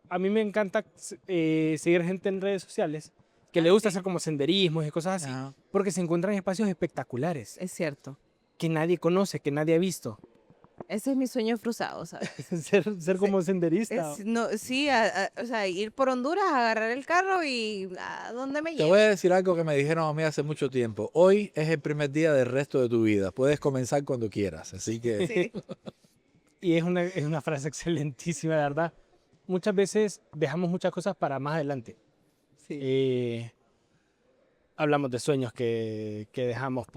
a mí me encanta seguir gente en redes sociales que le gusta hacer como senderismos y cosas así, Ajá. porque se encuentran espacios espectaculares Es cierto. que nadie conoce, que nadie ha visto. Ese es mi sueño frustrado, ¿sabes? ser como senderista. No, sí, o sea, ir por Honduras, agarrar el carro y a donde me Te voy lleve. a decir algo que me dijeron a mí hace mucho tiempo. Hoy es el primer día del resto de tu vida. Puedes comenzar cuando quieras. Así que Sí. Y es una frase excelentísima, de verdad. Muchas veces dejamos muchas cosas para más adelante. Sí. Hablamos de sueños que dejamos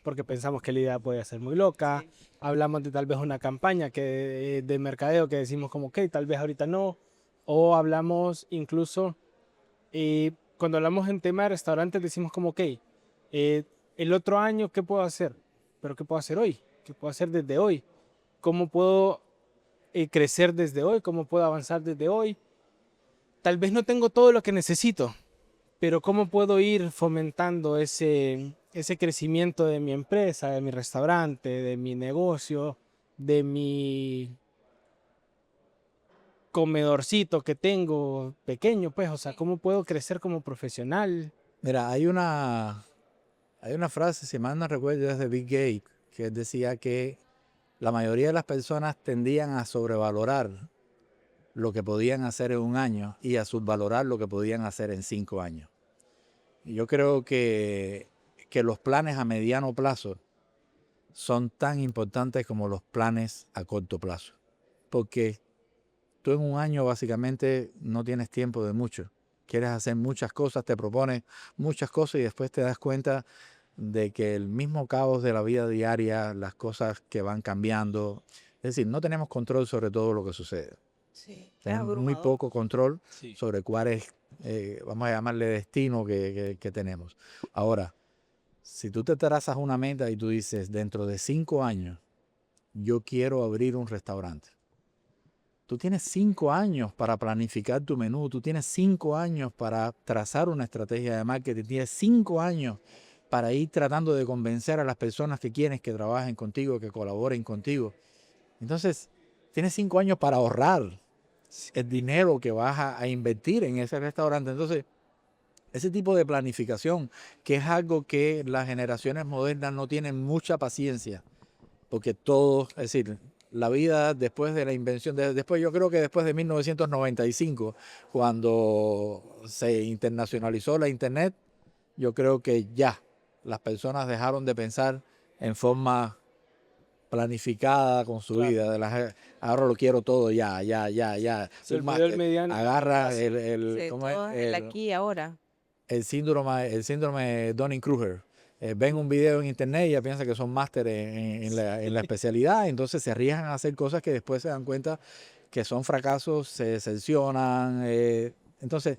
porque pensamos que la idea puede ser muy loca. Sí. Hablamos de tal vez una campaña de mercadeo que decimos como, ok, tal vez ahorita no. O hablamos incluso cuando hablamos en tema de restaurantes decimos como, ok, el otro año, ¿qué puedo hacer? Pero ¿qué puedo hacer hoy? ¿Qué puedo hacer desde hoy? ¿Cómo puedo crecer desde hoy? ¿Cómo puedo avanzar desde hoy? Tal vez no tengo todo lo que necesito, pero ¿cómo puedo ir fomentando ese crecimiento de mi empresa, de mi restaurante, de mi negocio, de mi comedorcito que tengo pequeño, pues? O sea, ¿cómo puedo crecer como profesional? Mira, hay una frase, si mal no recuerdo, es de Bill Gates, que él decía que la mayoría de las personas tendían a sobrevalorar lo que podían hacer en un año y a subvalorar lo que podían hacer en 5 años. Y yo creo que los planes a mediano plazo son tan importantes como los planes a corto plazo. Porque tú en un año básicamente no tienes tiempo de mucho. Quieres hacer muchas cosas, te propones muchas cosas y después te das cuenta de que el mismo caos de la vida diaria, las cosas que van cambiando, es decir, no tenemos control sobre todo lo que sucede. Sí, es Tenemos muy abrumador. poco control Sí. sobre cuál es, vamos a llamarle destino que tenemos. Ahora, si tú te trazas una meta y tú dices, dentro de 5 años, yo quiero abrir un restaurante. Tú tienes 5 años para planificar tu menú, tú tienes 5 años para trazar una estrategia de marketing, tienes 5 años para ir tratando de convencer a las personas que quieres que trabajen contigo, que colaboren contigo. Entonces, tienes 5 años para ahorrar el dinero que vas a invertir en ese restaurante. Entonces, ese tipo de planificación, que es algo que las generaciones modernas no tienen mucha paciencia, porque todo, es decir, la vida después de la invención, después yo creo que después de 1995, cuando se internacionalizó la Internet, yo creo que ya las personas dejaron de pensar en forma planificada con su Claro. vida. Ahora lo quiero todo ya, ya, ya, ya. Se olvidó el mediano. Agarra Sí, ¿cómo es? todo es el aquí y ahora. El síndrome de Dunning-Kruger. Ven un video en internet y ya piensan que son máster en la especialidad, entonces se arriesgan a hacer cosas que después se dan cuenta que son fracasos, se decepcionan. Entonces,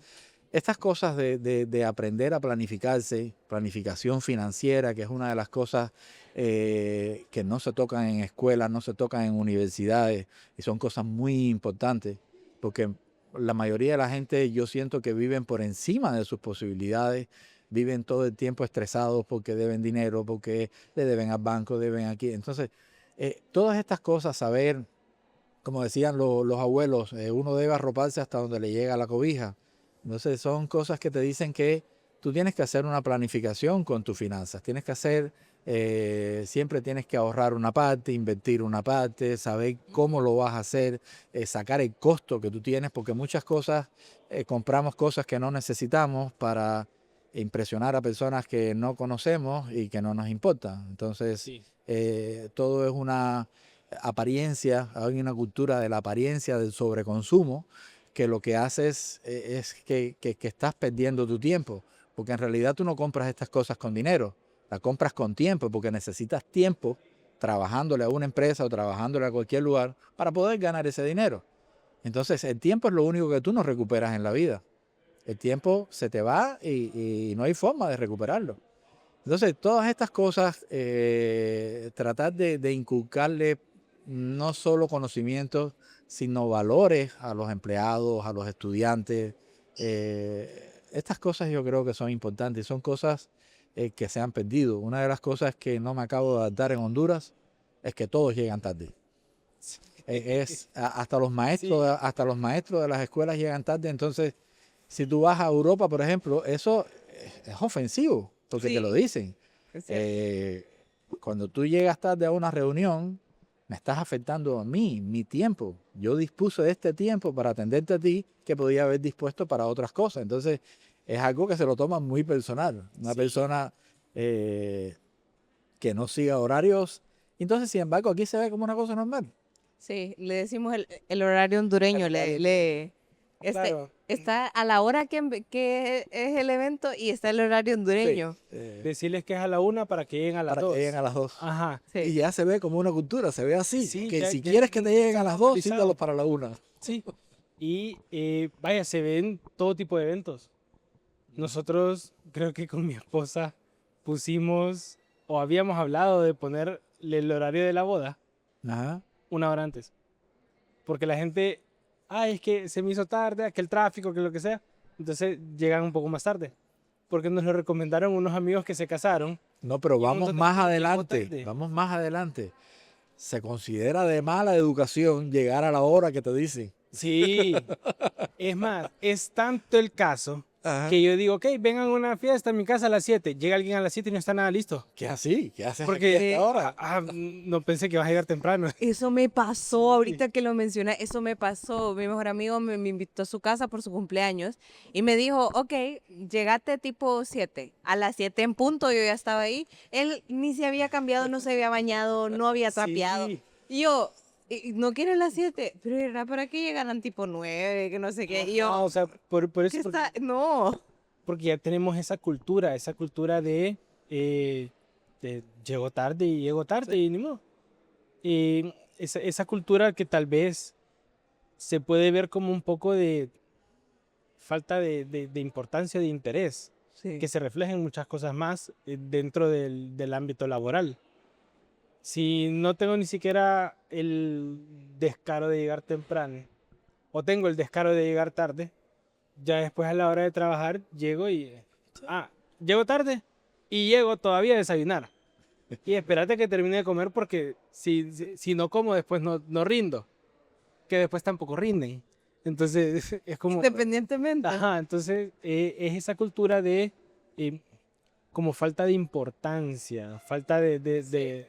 estas cosas de aprender a planificarse, planificación financiera, que es una de las cosas que no se tocan en escuelas, no se tocan en universidades, y son cosas muy importantes, porque la mayoría de la gente yo siento que viven por encima de sus posibilidades, viven todo el tiempo estresados porque deben dinero, porque le deben al banco, deben aquí. Entonces, todas estas cosas, saber, como decían los abuelos, uno debe arroparse hasta donde le llega la cobija. Entonces, son cosas que te dicen que tú tienes que hacer una planificación con tus finanzas, tienes que hacer, siempre tienes que ahorrar una parte, invertir una parte, saber cómo lo vas a hacer, sacar el costo que tú tienes, porque muchas cosas, compramos cosas que no necesitamos para impresionar a personas que no conocemos y que no nos importan. Entonces, Sí. todo es una apariencia, hay una cultura de la apariencia del sobreconsumo, que lo que hace es que estás perdiendo tu tiempo, porque en realidad tú no compras estas cosas con dinero, la compras con tiempo, porque necesitas tiempo trabajándole a una empresa o trabajándole a cualquier lugar para poder ganar ese dinero. Entonces, el tiempo es lo único que tú no recuperas en la vida. El tiempo se te va y no hay forma de recuperarlo. Entonces, todas estas cosas, tratar de inculcarle no solo conocimientos, sino valores a los empleados, a los estudiantes. Estas cosas yo creo que son importantes, son cosas que se han perdido. Una de las cosas que no me acabo de adaptar en Honduras es que todos llegan tarde. Sí. Hasta los maestros de las escuelas llegan tarde. Entonces, si tú vas a Europa, por ejemplo, eso es ofensivo, porque te Sí, lo dicen. es cierto. Cuando tú llegas tarde a una reunión, me estás afectando a mí, mi tiempo. Yo dispuse de este tiempo para atenderte a ti, que podía haber dispuesto para otras cosas. Entonces, es algo que se lo toma muy personal. Una Sí. persona que no siga horarios. Entonces, sin embargo, aquí se ve como una cosa normal. Sí, le decimos el horario hondureño, Claro. está a la hora que es el evento y está el horario hondureño. Decirles que es a la 1 para que lleguen a las Para 2. que lleguen a las 2. Ajá. Sí. Y ya se ve como una cultura, se ve así. Sí, que ya- si ya quieres que te lleguen a está las 2, normalizado. cítalos para la 1. Sí. Y vaya, se ven todo tipo de eventos. Nosotros, creo que con mi esposa, pusimos o habíamos hablado de ponerle el horario de la boda Ajá. 1 hora antes. Porque la gente, es que se me hizo tarde, que el tráfico, que lo que sea. Entonces llegan un poco más tarde. Porque nos lo recomendaron unos amigos que se casaron. No, pero Y un vamos montón de más gente llegó adelante. tarde. Vamos más adelante. Se considera de mala educación llegar a la hora que te dicen. Sí. Es más, es tanto el caso Ajá. que yo digo, ok, vengan a una fiesta en mi casa a las 7. Llega alguien a las 7 y no está nada listo. ¿Qué así? ¿Qué haces aquí a Porque esta hora? no pensé que vas a llegar temprano. Eso me pasó, ahorita que lo mencionas, eso me pasó. Mi mejor amigo me invitó a su casa por su cumpleaños y me dijo, ok, llegate tipo 7. A las 7 en punto yo ya estaba ahí. Él ni se había cambiado, no se había bañado, no había trapeado. Sí. Y yo, no quieren las 7, pero era para que llegaran tipo 9, que no sé qué. Y No, yo, o sea, por eso, ¿qué está? No. porque ya tenemos esa cultura de llego tarde y ni modo. Esa cultura que tal vez se puede ver como un poco de falta de importancia, de interés, Sí. que se refleja en muchas cosas más dentro del ámbito laboral. Si no tengo ni siquiera el descaro de llegar temprano, o tengo el descaro de llegar tarde, ya después a la hora de trabajar llego y... llego tarde y llego todavía a desayunar. Y espérate que termine de comer porque si no como después no rindo. Que después tampoco rinden. Entonces es como... Independientemente. Ajá, entonces es esa cultura de como falta de importancia, falta de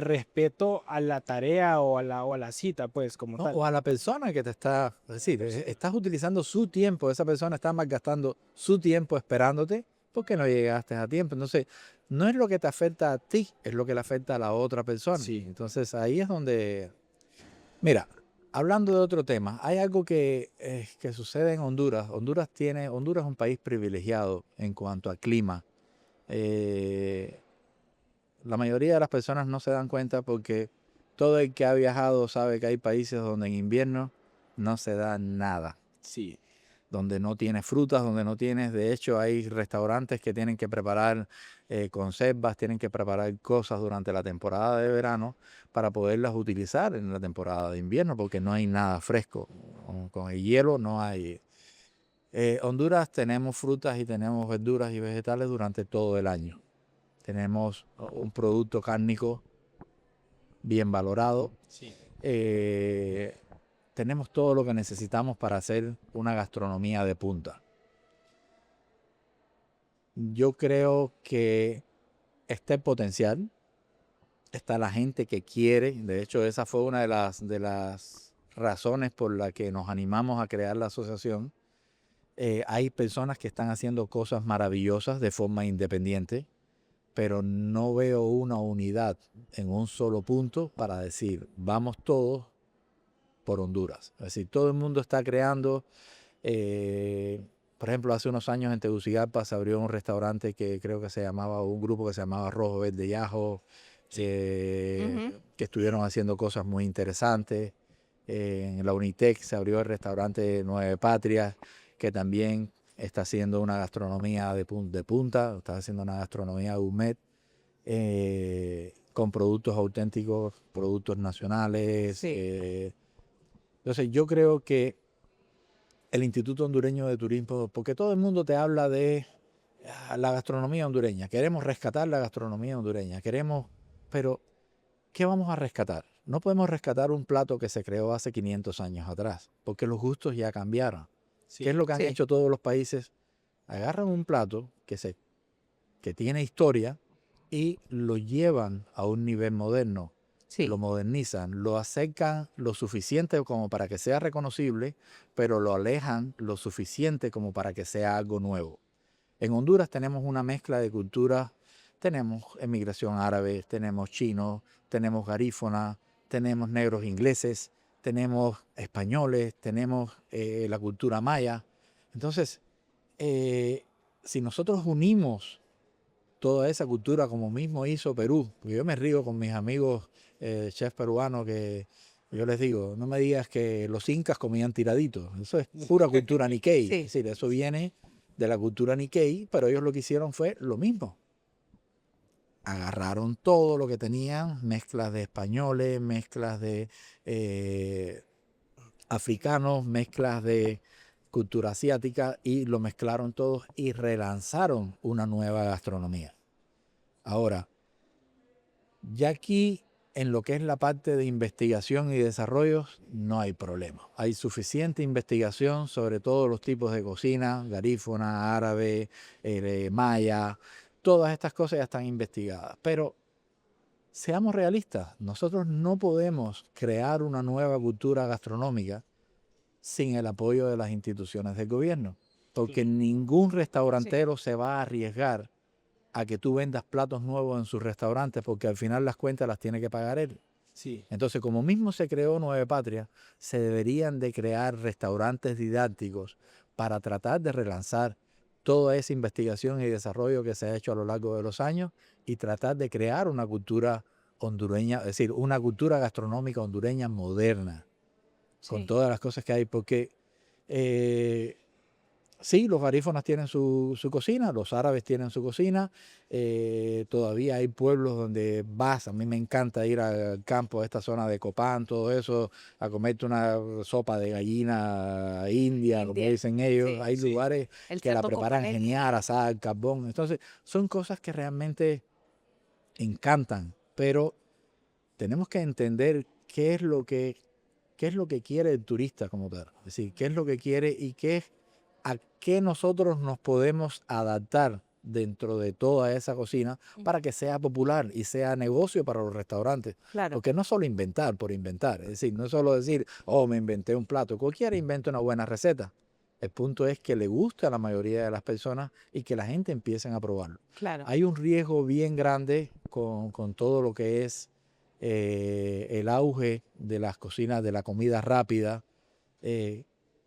respeto a la tarea o a la cita, pues, como ¿No? tal. O a la persona que te está, es decir, estás utilizando su tiempo, esa persona está malgastando su tiempo esperándote porque no llegaste a tiempo. Entonces, no es lo que te afecta a ti, es lo que le afecta a la otra persona. Sí. Entonces, ahí es donde, mira, hablando de otro tema, hay algo que sucede en Honduras. Honduras es un país privilegiado en cuanto a clima. Eh, la mayoría de las personas no se dan cuenta porque todo el que ha viajado sabe que hay países donde en invierno no se da nada, Sí. donde no tienes frutas, donde no tienes, de hecho hay restaurantes que tienen que preparar conservas, tienen que preparar cosas durante la temporada de verano para poderlas utilizar en la temporada de invierno porque no hay nada fresco. Con el hielo no hay. Honduras tenemos frutas y tenemos verduras y vegetales durante todo el año. Tenemos un producto cárnico bien valorado. Sí. Tenemos todo lo que necesitamos para hacer una gastronomía de punta. Yo creo que está el potencial, está la gente que quiere. De hecho, esa fue una de las razones por la que nos animamos a crear la asociación. Hay personas que están haciendo cosas maravillosas de forma independiente, pero no veo una unidad en un solo punto para decir, vamos todos por Honduras. Es decir, todo el mundo está creando, por ejemplo, hace unos años en Tegucigalpa se abrió un restaurante que creo que se llamaba, un grupo que se llamaba Rojo, Verde y Ajo, que estuvieron haciendo cosas muy interesantes. En la Unitec se abrió el restaurante Nueve Patrias, que también está haciendo una gastronomía de punta, está haciendo una gastronomía gourmet, con productos auténticos, productos nacionales. Sí. Entonces yo creo que el Instituto Hondureño de Turismo, porque todo el mundo te habla de la gastronomía hondureña, queremos rescatar la gastronomía hondureña, pero ¿qué vamos a rescatar? No podemos rescatar un plato que se creó hace 500 años atrás, porque los gustos ya cambiaron. Sí. ¿Qué es lo que han Sí. hecho todos los países? Agarran un plato que tiene historia y lo llevan a un nivel moderno, Sí. lo modernizan, lo acercan lo suficiente como para que sea reconocible, pero lo alejan lo suficiente como para que sea algo nuevo. En Honduras tenemos una mezcla de culturas, tenemos emigración árabe, tenemos chinos, tenemos garífuna, tenemos negros ingleses, tenemos españoles, tenemos la cultura maya. Entonces, si nosotros unimos toda esa cultura como mismo hizo Perú, porque yo me río con mis amigos chefs peruanos que yo les digo, no me digas que los incas comían tiraditos, eso es pura cultura Nikkei, Sí. es decir, eso viene de la cultura Nikkei, pero ellos lo que hicieron fue lo mismo. Agarraron todo lo que tenían, mezclas de españoles, mezclas de africanos, mezclas de cultura asiática, y lo mezclaron todos y relanzaron una nueva gastronomía. Ahora, ya aquí en lo que es la parte de investigación y desarrollo no hay problema. Hay suficiente investigación sobre todos los tipos de cocina, garífuna, árabe, maya, todas estas cosas ya están investigadas. Pero seamos realistas, nosotros no podemos crear una nueva cultura gastronómica sin el apoyo de las instituciones del gobierno, porque ningún restaurantero se va a arriesgar a que tú vendas platos nuevos en sus restaurantes, porque al final las cuentas las tiene que pagar él. Sí. Entonces, como mismo se creó Nueve Patria, se deberían de crear restaurantes didácticos para tratar de relanzar toda esa investigación y desarrollo que se ha hecho a lo largo de los años y tratar de crear una cultura hondureña, es decir, una cultura gastronómica hondureña moderna, con todas las cosas que hay, porque sí, los garífonas tienen su cocina, los árabes tienen su cocina, todavía hay pueblos donde vas, a mí me encanta ir al campo, a esta zona de Copán, todo eso, a comerte una sopa de gallina india, lo que dicen ellos. Sí, Hay lugares El que la cerdo preparan copanés. genial, asada al carbón. Entonces, son cosas que realmente encantan, pero tenemos que entender qué es lo que quiere el turista como tal. Es decir, qué es lo que quiere y a qué nosotros nos podemos adaptar dentro de toda esa cocina para que sea popular y sea negocio para los restaurantes. Claro, Porque no es solo inventar por inventar. Es decir, no es solo decir, oh, me inventé un plato. Cualquiera inventa una buena receta. El punto es que le guste a la mayoría de las personas y que la gente empiece a probarlo. claro. Hay un riesgo bien grande con todo lo que es el auge de las cocinas, de la comida rápida,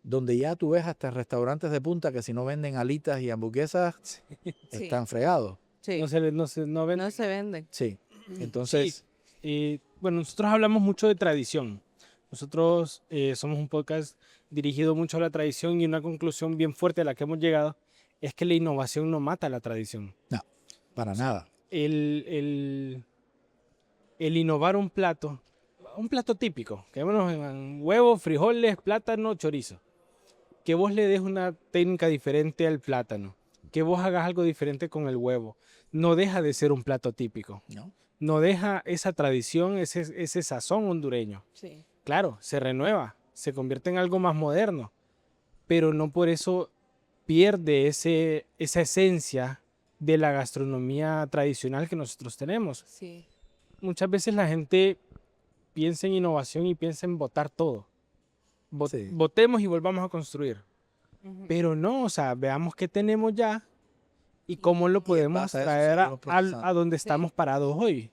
donde ya tú ves hasta restaurantes de punta que si no venden alitas y hamburguesas, están fregados. Sí. No ven. No se venden. Sí, entonces, Bueno, nosotros hablamos mucho de tradición. Nosotros somos un podcast dirigido mucho a la tradición, y una conclusión bien fuerte a la que hemos llegado es que la innovación no mata la tradición. no, para nada. El innovar un plato típico, que huevos, frijoles, plátano, chorizo, que vos le des una técnica diferente al plátano, que vos hagas algo diferente con el huevo, no deja de ser un plato típico. ¿No? No deja esa tradición, ese sazón hondureño. Sí. Claro, se renueva, se convierte en algo más moderno, pero no por eso pierde esa esencia de la gastronomía tradicional que nosotros tenemos. Sí. Muchas veces la gente piensa en innovación y piensa en botar todo. Sí. Botemos y volvamos a construir. Pero no, o sea, veamos qué tenemos ya y cómo lo podemos base a eso traer seguimos procesando. a donde estamos parados hoy.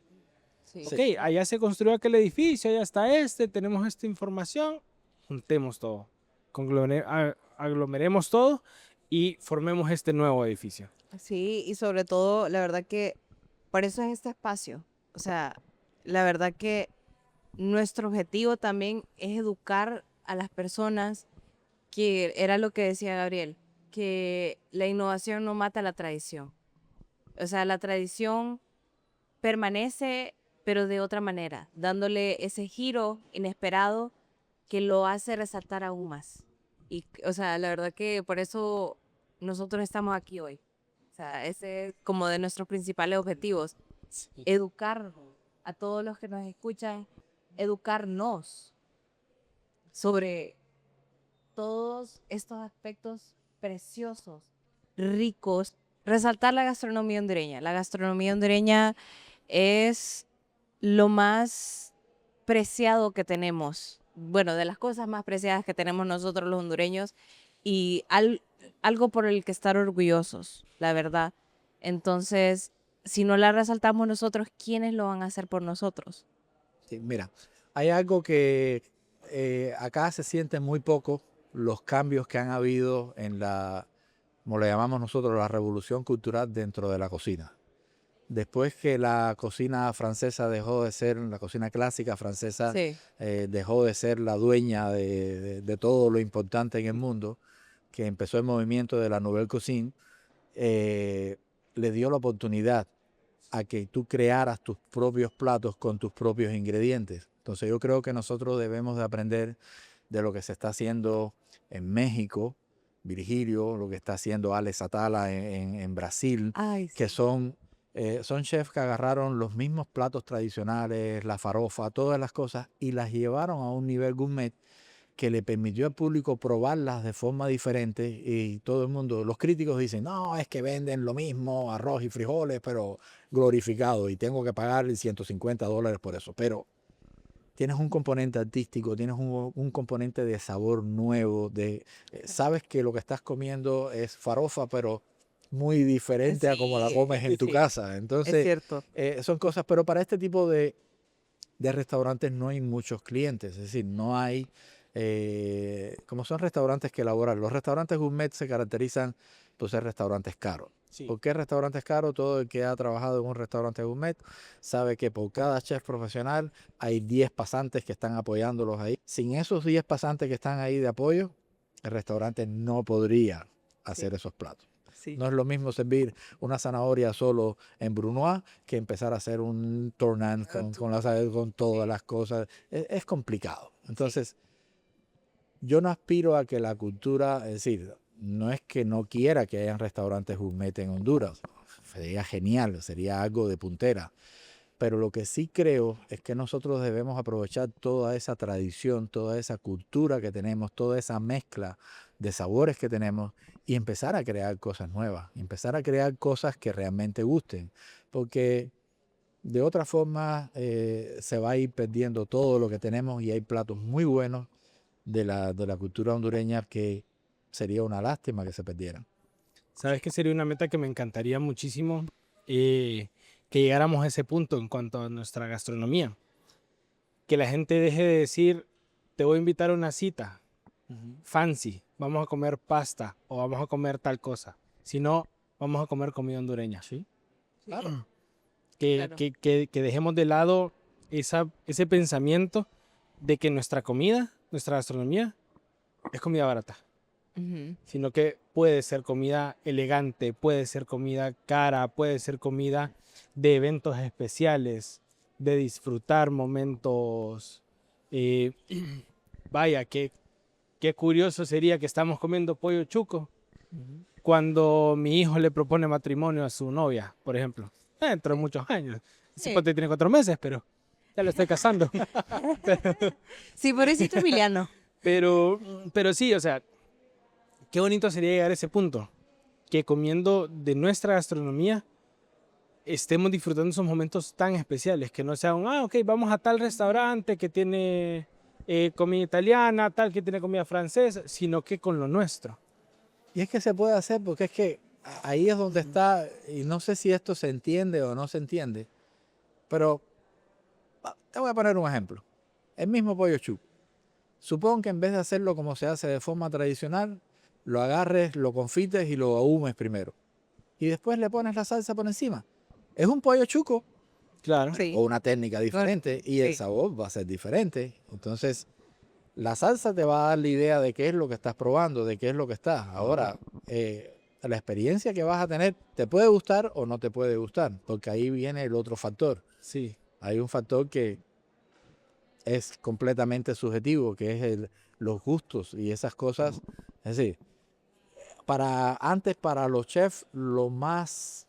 Sí. Ok, allá se construyó aquel edificio, allá está tenemos esta información, juntemos todo, aglomeremos todo y formemos este nuevo edificio. Sí, y sobre todo, la verdad que por eso es este espacio. O sea, la verdad que nuestro objetivo también es educar a las personas, que era lo que decía Gabriel, que la innovación no mata la tradición. O sea, la tradición permanece, pero de otra manera, dándole ese giro inesperado que lo hace resaltar aún más. Y, o sea, la verdad que por eso nosotros estamos aquí hoy. O sea, ese es como de nuestros principales objetivos. Educar a todos los que nos escuchan, educarnos sobre todos estos aspectos preciosos, ricos, resaltar la gastronomía hondureña. La gastronomía hondureña es lo más preciado que tenemos, bueno, de las cosas más preciadas que tenemos nosotros los hondureños, y algo por el que estar orgullosos, la verdad. Entonces, si no la resaltamos nosotros, ¿quiénes lo van a hacer por nosotros? Sí, mira, hay algo que acá se siente muy poco, los cambios que han habido en como le llamamos nosotros, la revolución cultural dentro de la cocina. Después que la cocina francesa dejó de ser, la cocina clásica francesa Sí, dejó de ser la dueña de todo lo importante en el mundo, que empezó el movimiento de la Nouvelle Cuisine, le dio la oportunidad a que tú crearas tus propios platos con tus propios ingredientes. Entonces yo creo que nosotros debemos de aprender de lo que se está haciendo en México, Virgilio, lo que está haciendo Alex Atala en Brasil, Ay, que sí. son chefs que agarraron los mismos platos tradicionales, la farofa, todas las cosas, y las llevaron a un nivel gourmet que le permitió al público probarlas de forma diferente y todo el mundo, los críticos dicen, no, es que venden lo mismo, arroz y frijoles, pero glorificado y tengo que pagar $150 por eso. Pero tienes un componente artístico, tienes un componente de sabor nuevo, sabes que lo que estás comiendo es farofa, pero muy diferente a como la Sí, comes en tu sí, casa. es Entonces, cierto. son cosas, pero para este tipo de restaurantes no hay muchos clientes, es decir, no hay, como son restaurantes que elaboran, los restaurantes gourmet se caracterizan por ser restaurantes caros. Sí. ¿Por qué restaurantes caros? Todo el que ha trabajado en un restaurante gourmet sabe que por cada chef profesional hay 10 pasantes que están apoyándolos ahí. Sin esos 10 pasantes que están ahí de apoyo, el restaurante no podría hacer esos platos. Sí. No es lo mismo servir una zanahoria solo en Brunoise que empezar a hacer un tournant con todas las cosas. Es complicado. Entonces, yo no aspiro a que la cultura, es decir, no es que no quiera que hayan restaurantes gourmet en Honduras. Sería genial, sería algo de puntera. Pero lo que sí creo es que nosotros debemos aprovechar toda esa tradición, toda esa cultura que tenemos, toda esa mezcla de sabores que tenemos y empezar a crear cosas nuevas, empezar a crear cosas que realmente gusten. Porque de otra forma se va a ir perdiendo todo lo que tenemos y hay platos muy buenos de la cultura hondureña que sería una lástima que se perdieran. ¿Sabes qué sería una meta que me encantaría muchísimo? Que llegáramos a ese punto en cuanto a nuestra gastronomía. Que la gente deje de decir, te voy a invitar a una cita fancy, vamos a comer pasta o vamos a comer tal cosa. Sino, vamos a comer comida hondureña. Sí, claro. Que, Claro. que dejemos de lado ese pensamiento de que nuestra comida, nuestra gastronomía, es comida barata. Ujú. Sino que puede ser comida elegante, puede ser comida cara, puede ser comida de eventos especiales, de disfrutar momentos. eh, Vaya, qué curioso sería que estamos comiendo pollo chuco cuando mi hijo le propone matrimonio a su novia, por ejemplo. Dentro de muchos años. Ese Sí. pote tiene 4 meses, pero ya lo estoy casando. Sí, pobrecito Emiliano. Pero sí, o sea, qué bonito sería llegar a ese punto. Que comiendo de nuestra gastronomía estemos disfrutando esos momentos tan especiales. Que no sea ok, vamos a tal restaurante que tiene comida italiana, tal que tiene comida francesa, sino que con lo nuestro. Y es que se puede hacer porque es que ahí es donde está, y no sé si esto se entiende o no se entiende, pero te voy a poner un ejemplo. El mismo pollo chuco. Supón que en vez de hacerlo como se hace de forma tradicional, lo agarres, lo confites y lo ahumes primero. Y después le pones la salsa por encima. Es un pollo chuco Claro. Sí. o una técnica diferente y el Sí. sabor va a ser diferente. Entonces, la salsa te va a dar la idea de qué es lo que estás probando, de qué es lo que estás. Ahora, la experiencia que vas a tener te puede gustar o no te puede gustar, porque ahí viene el otro factor. Sí. Hay un factor que es completamente subjetivo, que es los gustos y esas cosas. Es decir, para los chefs, lo más,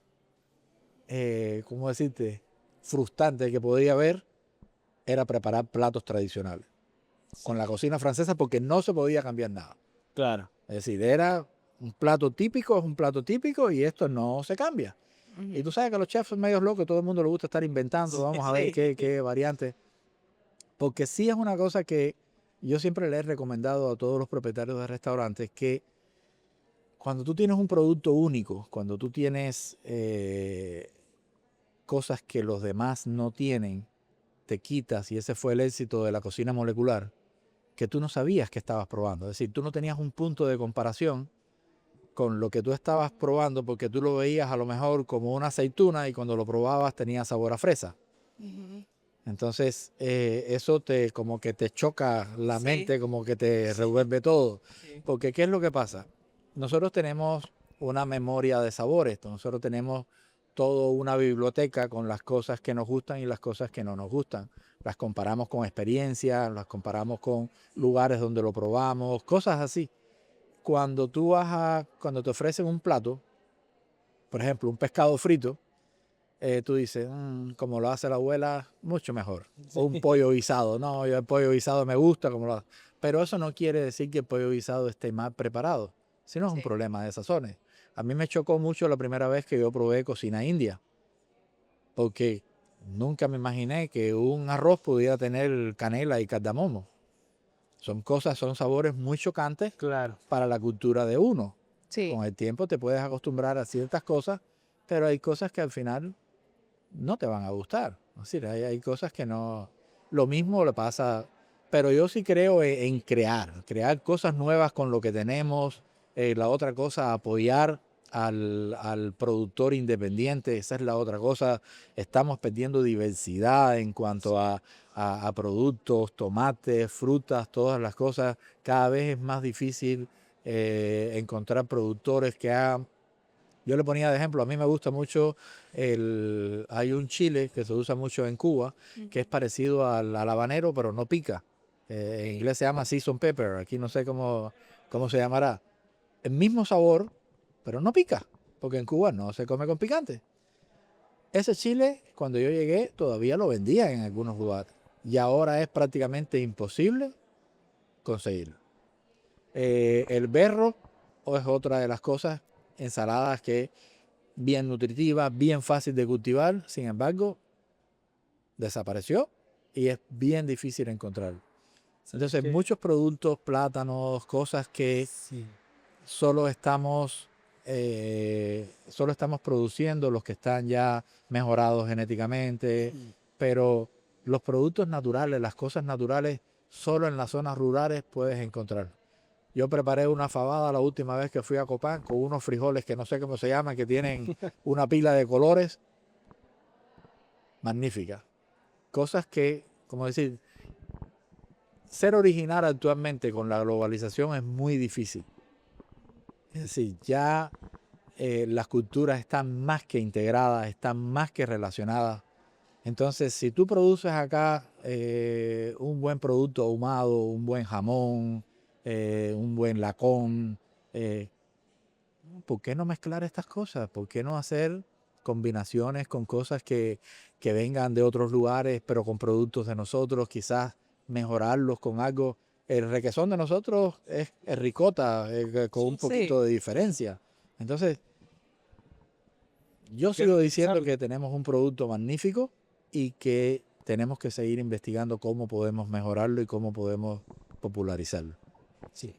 ¿cómo decirte?, frustrante que podía haber era preparar platos tradicionales con la cocina francesa porque no se podía cambiar nada. Claro. Es decir, era un plato típico, es un plato típico y esto no se cambia. Y tú sabes que los chefs son medios locos, todo el mundo le gusta estar inventando, vamos a ver qué variante. Porque sí es una cosa que yo siempre le he recomendado a todos los propietarios de restaurantes que cuando tú tienes un producto único, cuando tú tienes cosas que los demás no tienen, te quitas, y ese fue el éxito de la cocina molecular, que tú no sabías que estabas probando. Es decir, tú no tenías un punto de comparación con lo que tú estabas probando porque tú lo veías a lo mejor como una aceituna y cuando lo probabas tenía sabor a fresa. Entonces, eso como que te choca la Sí. mente, como que te revuelve todo. Sí. Porque, ¿qué es lo que pasa? nosotros tenemos una memoria de sabores, nosotros tenemos toda una biblioteca con las cosas que nos gustan y las cosas que no nos gustan. Las comparamos con experiencias, las comparamos con lugares donde lo probamos, cosas así. Cuando te ofrecen un plato, por ejemplo, un pescado frito, tú dices, como lo hace la abuela, mucho mejor. O un pollo guisado, no, yo el pollo guisado me gusta como lo hace. Pero eso no quiere decir que el pollo guisado esté mal preparado, sino es un problema de sazones. A mí me chocó mucho la primera vez que yo probé cocina india, porque nunca me imaginé que un arroz pudiera tener canela y cardamomo. Son sabores muy chocantes Claro. para la cultura de uno. Sí. Con el tiempo te puedes acostumbrar a ciertas cosas, pero hay cosas que al final no te van a gustar. Es decir, hay cosas que no... Lo mismo le pasa, pero yo sí creo en crear cosas nuevas con lo que tenemos. La otra cosa, apoyar al productor independiente, esa es la otra cosa. Estamos perdiendo diversidad en cuanto a productos, tomates, frutas, todas las cosas. Cada vez es más difícil encontrar productores que hagan. Yo le ponía de ejemplo, a mí me gusta mucho, hay un chile que se usa mucho en Cuba, que es parecido al habanero, pero no pica. En inglés se llama seasoned pepper, aquí no sé cómo se llamará. El mismo sabor, pero no pica, porque en Cuba no se come con picante. Ese chile, cuando yo llegué, todavía lo vendían en algunos lugares. Y ahora es prácticamente imposible conseguirlo. El berro es otra de las cosas, ensaladas que bien nutritiva, bien fácil de cultivar, sin embargo, desapareció y es bien difícil encontrarlo. Entonces, muchos productos, plátanos, cosas que solo estamos produciendo los que están ya mejorados genéticamente, pero los productos naturales, las cosas naturales, solo en las zonas rurales puedes encontrar. Yo preparé una fabada la última vez que fui a Copán con unos frijoles que no sé cómo se llaman, que tienen una pila de colores. Magnífica. Cosas que, como decir, ser original actualmente con la globalización es muy difícil. Es decir, ya las culturas están más que integradas, están más que relacionadas. Entonces, si tú produces acá un buen producto ahumado, un buen jamón, un buen lacón, ¿por qué no mezclar estas cosas? ¿Por qué no hacer combinaciones con cosas que vengan de otros lugares, pero con productos de nosotros? Quizás mejorarlos con algo. El requesón de nosotros es ricota, con un poquito de diferencia. Entonces, yo sigo diciendo que tenemos un producto magnífico y que tenemos que seguir investigando cómo podemos mejorarlo y cómo podemos popularizarlo. Sí.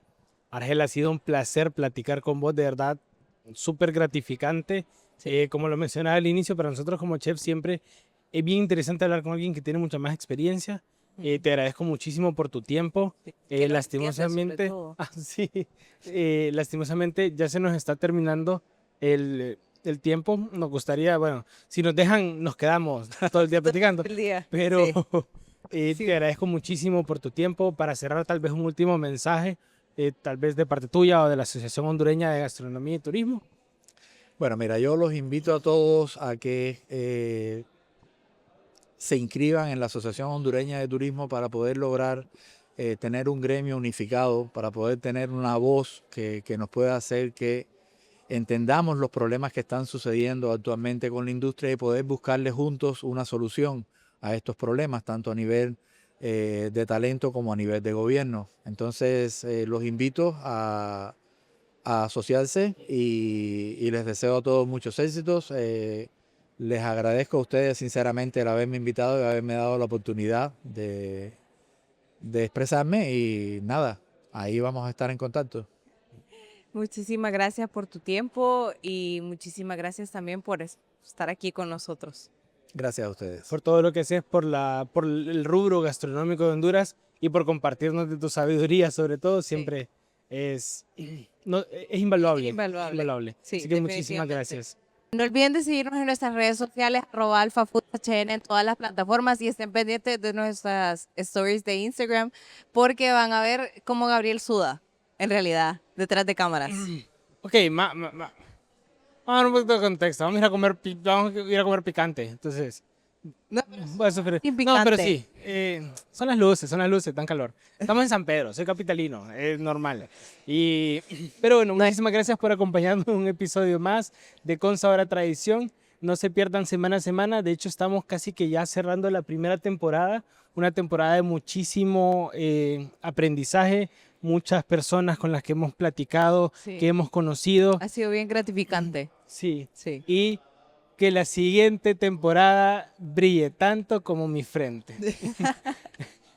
Argel, ha sido un placer platicar con vos, de verdad, súper gratificante. Como lo mencionaba al inicio, para nosotros como chefs siempre es bien interesante hablar con alguien que tiene mucha más experiencia. Te agradezco muchísimo por tu tiempo. Lastimosamente, lastimosamente ya se nos está terminando el tiempo. Nos gustaría, bueno, si nos dejan, nos quedamos todo el día platicando. Pero te agradezco muchísimo por tu tiempo. Para cerrar, tal vez un último mensaje, tal vez de parte tuya o de la Asociación Hondureña de Gastronomía y Turismo. Bueno, mira, yo los invito a todos a que se inscriban en la Asociación Hondureña de Turismo para poder lograr tener un gremio unificado, para poder tener una voz que nos pueda hacer que entendamos los problemas que están sucediendo actualmente con la industria y poder buscarle juntos una solución a estos problemas, tanto a nivel de talento como a nivel de gobierno. Entonces, los invito a asociarse y les deseo a todos muchos éxitos. Les agradezco a ustedes sinceramente el haberme invitado y haberme dado la oportunidad de expresarme y nada, ahí vamos a estar en contacto. Muchísimas gracias por tu tiempo y muchísimas gracias también por estar aquí con nosotros. Gracias a ustedes. Por todo lo que haces por el rubro gastronómico de Honduras y por compartirnos de tu sabiduría, sobre todo, siempre es invaluable. Invaluable. Sí, así que muchísimas gracias. No olviden de seguirnos en nuestras redes sociales, @alphafoods.hn en todas las plataformas y estén pendientes de nuestras stories de Instagram porque van a ver cómo Gabriel suda, en realidad, detrás de cámaras. Ok, vamos a dar un poquito de contexto. Vamos a ir a comer, vamos a ir a comer picante. Entonces, No, voy a sufrir. sin No, pero picante. sí. Son las luces, dan calor. Estamos en San Pedro, soy capitalino, es normal. Pero bueno, No es- muchísimas gracias por acompañarnos en un episodio más de Con Sabor a Tradición. No se pierdan semana a semana. De hecho, estamos casi que ya cerrando la primera temporada. Una temporada de muchísimo aprendizaje. Muchas personas con las que hemos platicado, Sí. que hemos conocido. Ha sido bien gratificante. Sí. Sí. Y que la siguiente temporada brille tanto como mi frente.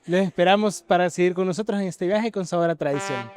Les esperamos para seguir con nosotros en este viaje con Sabor a Tradición.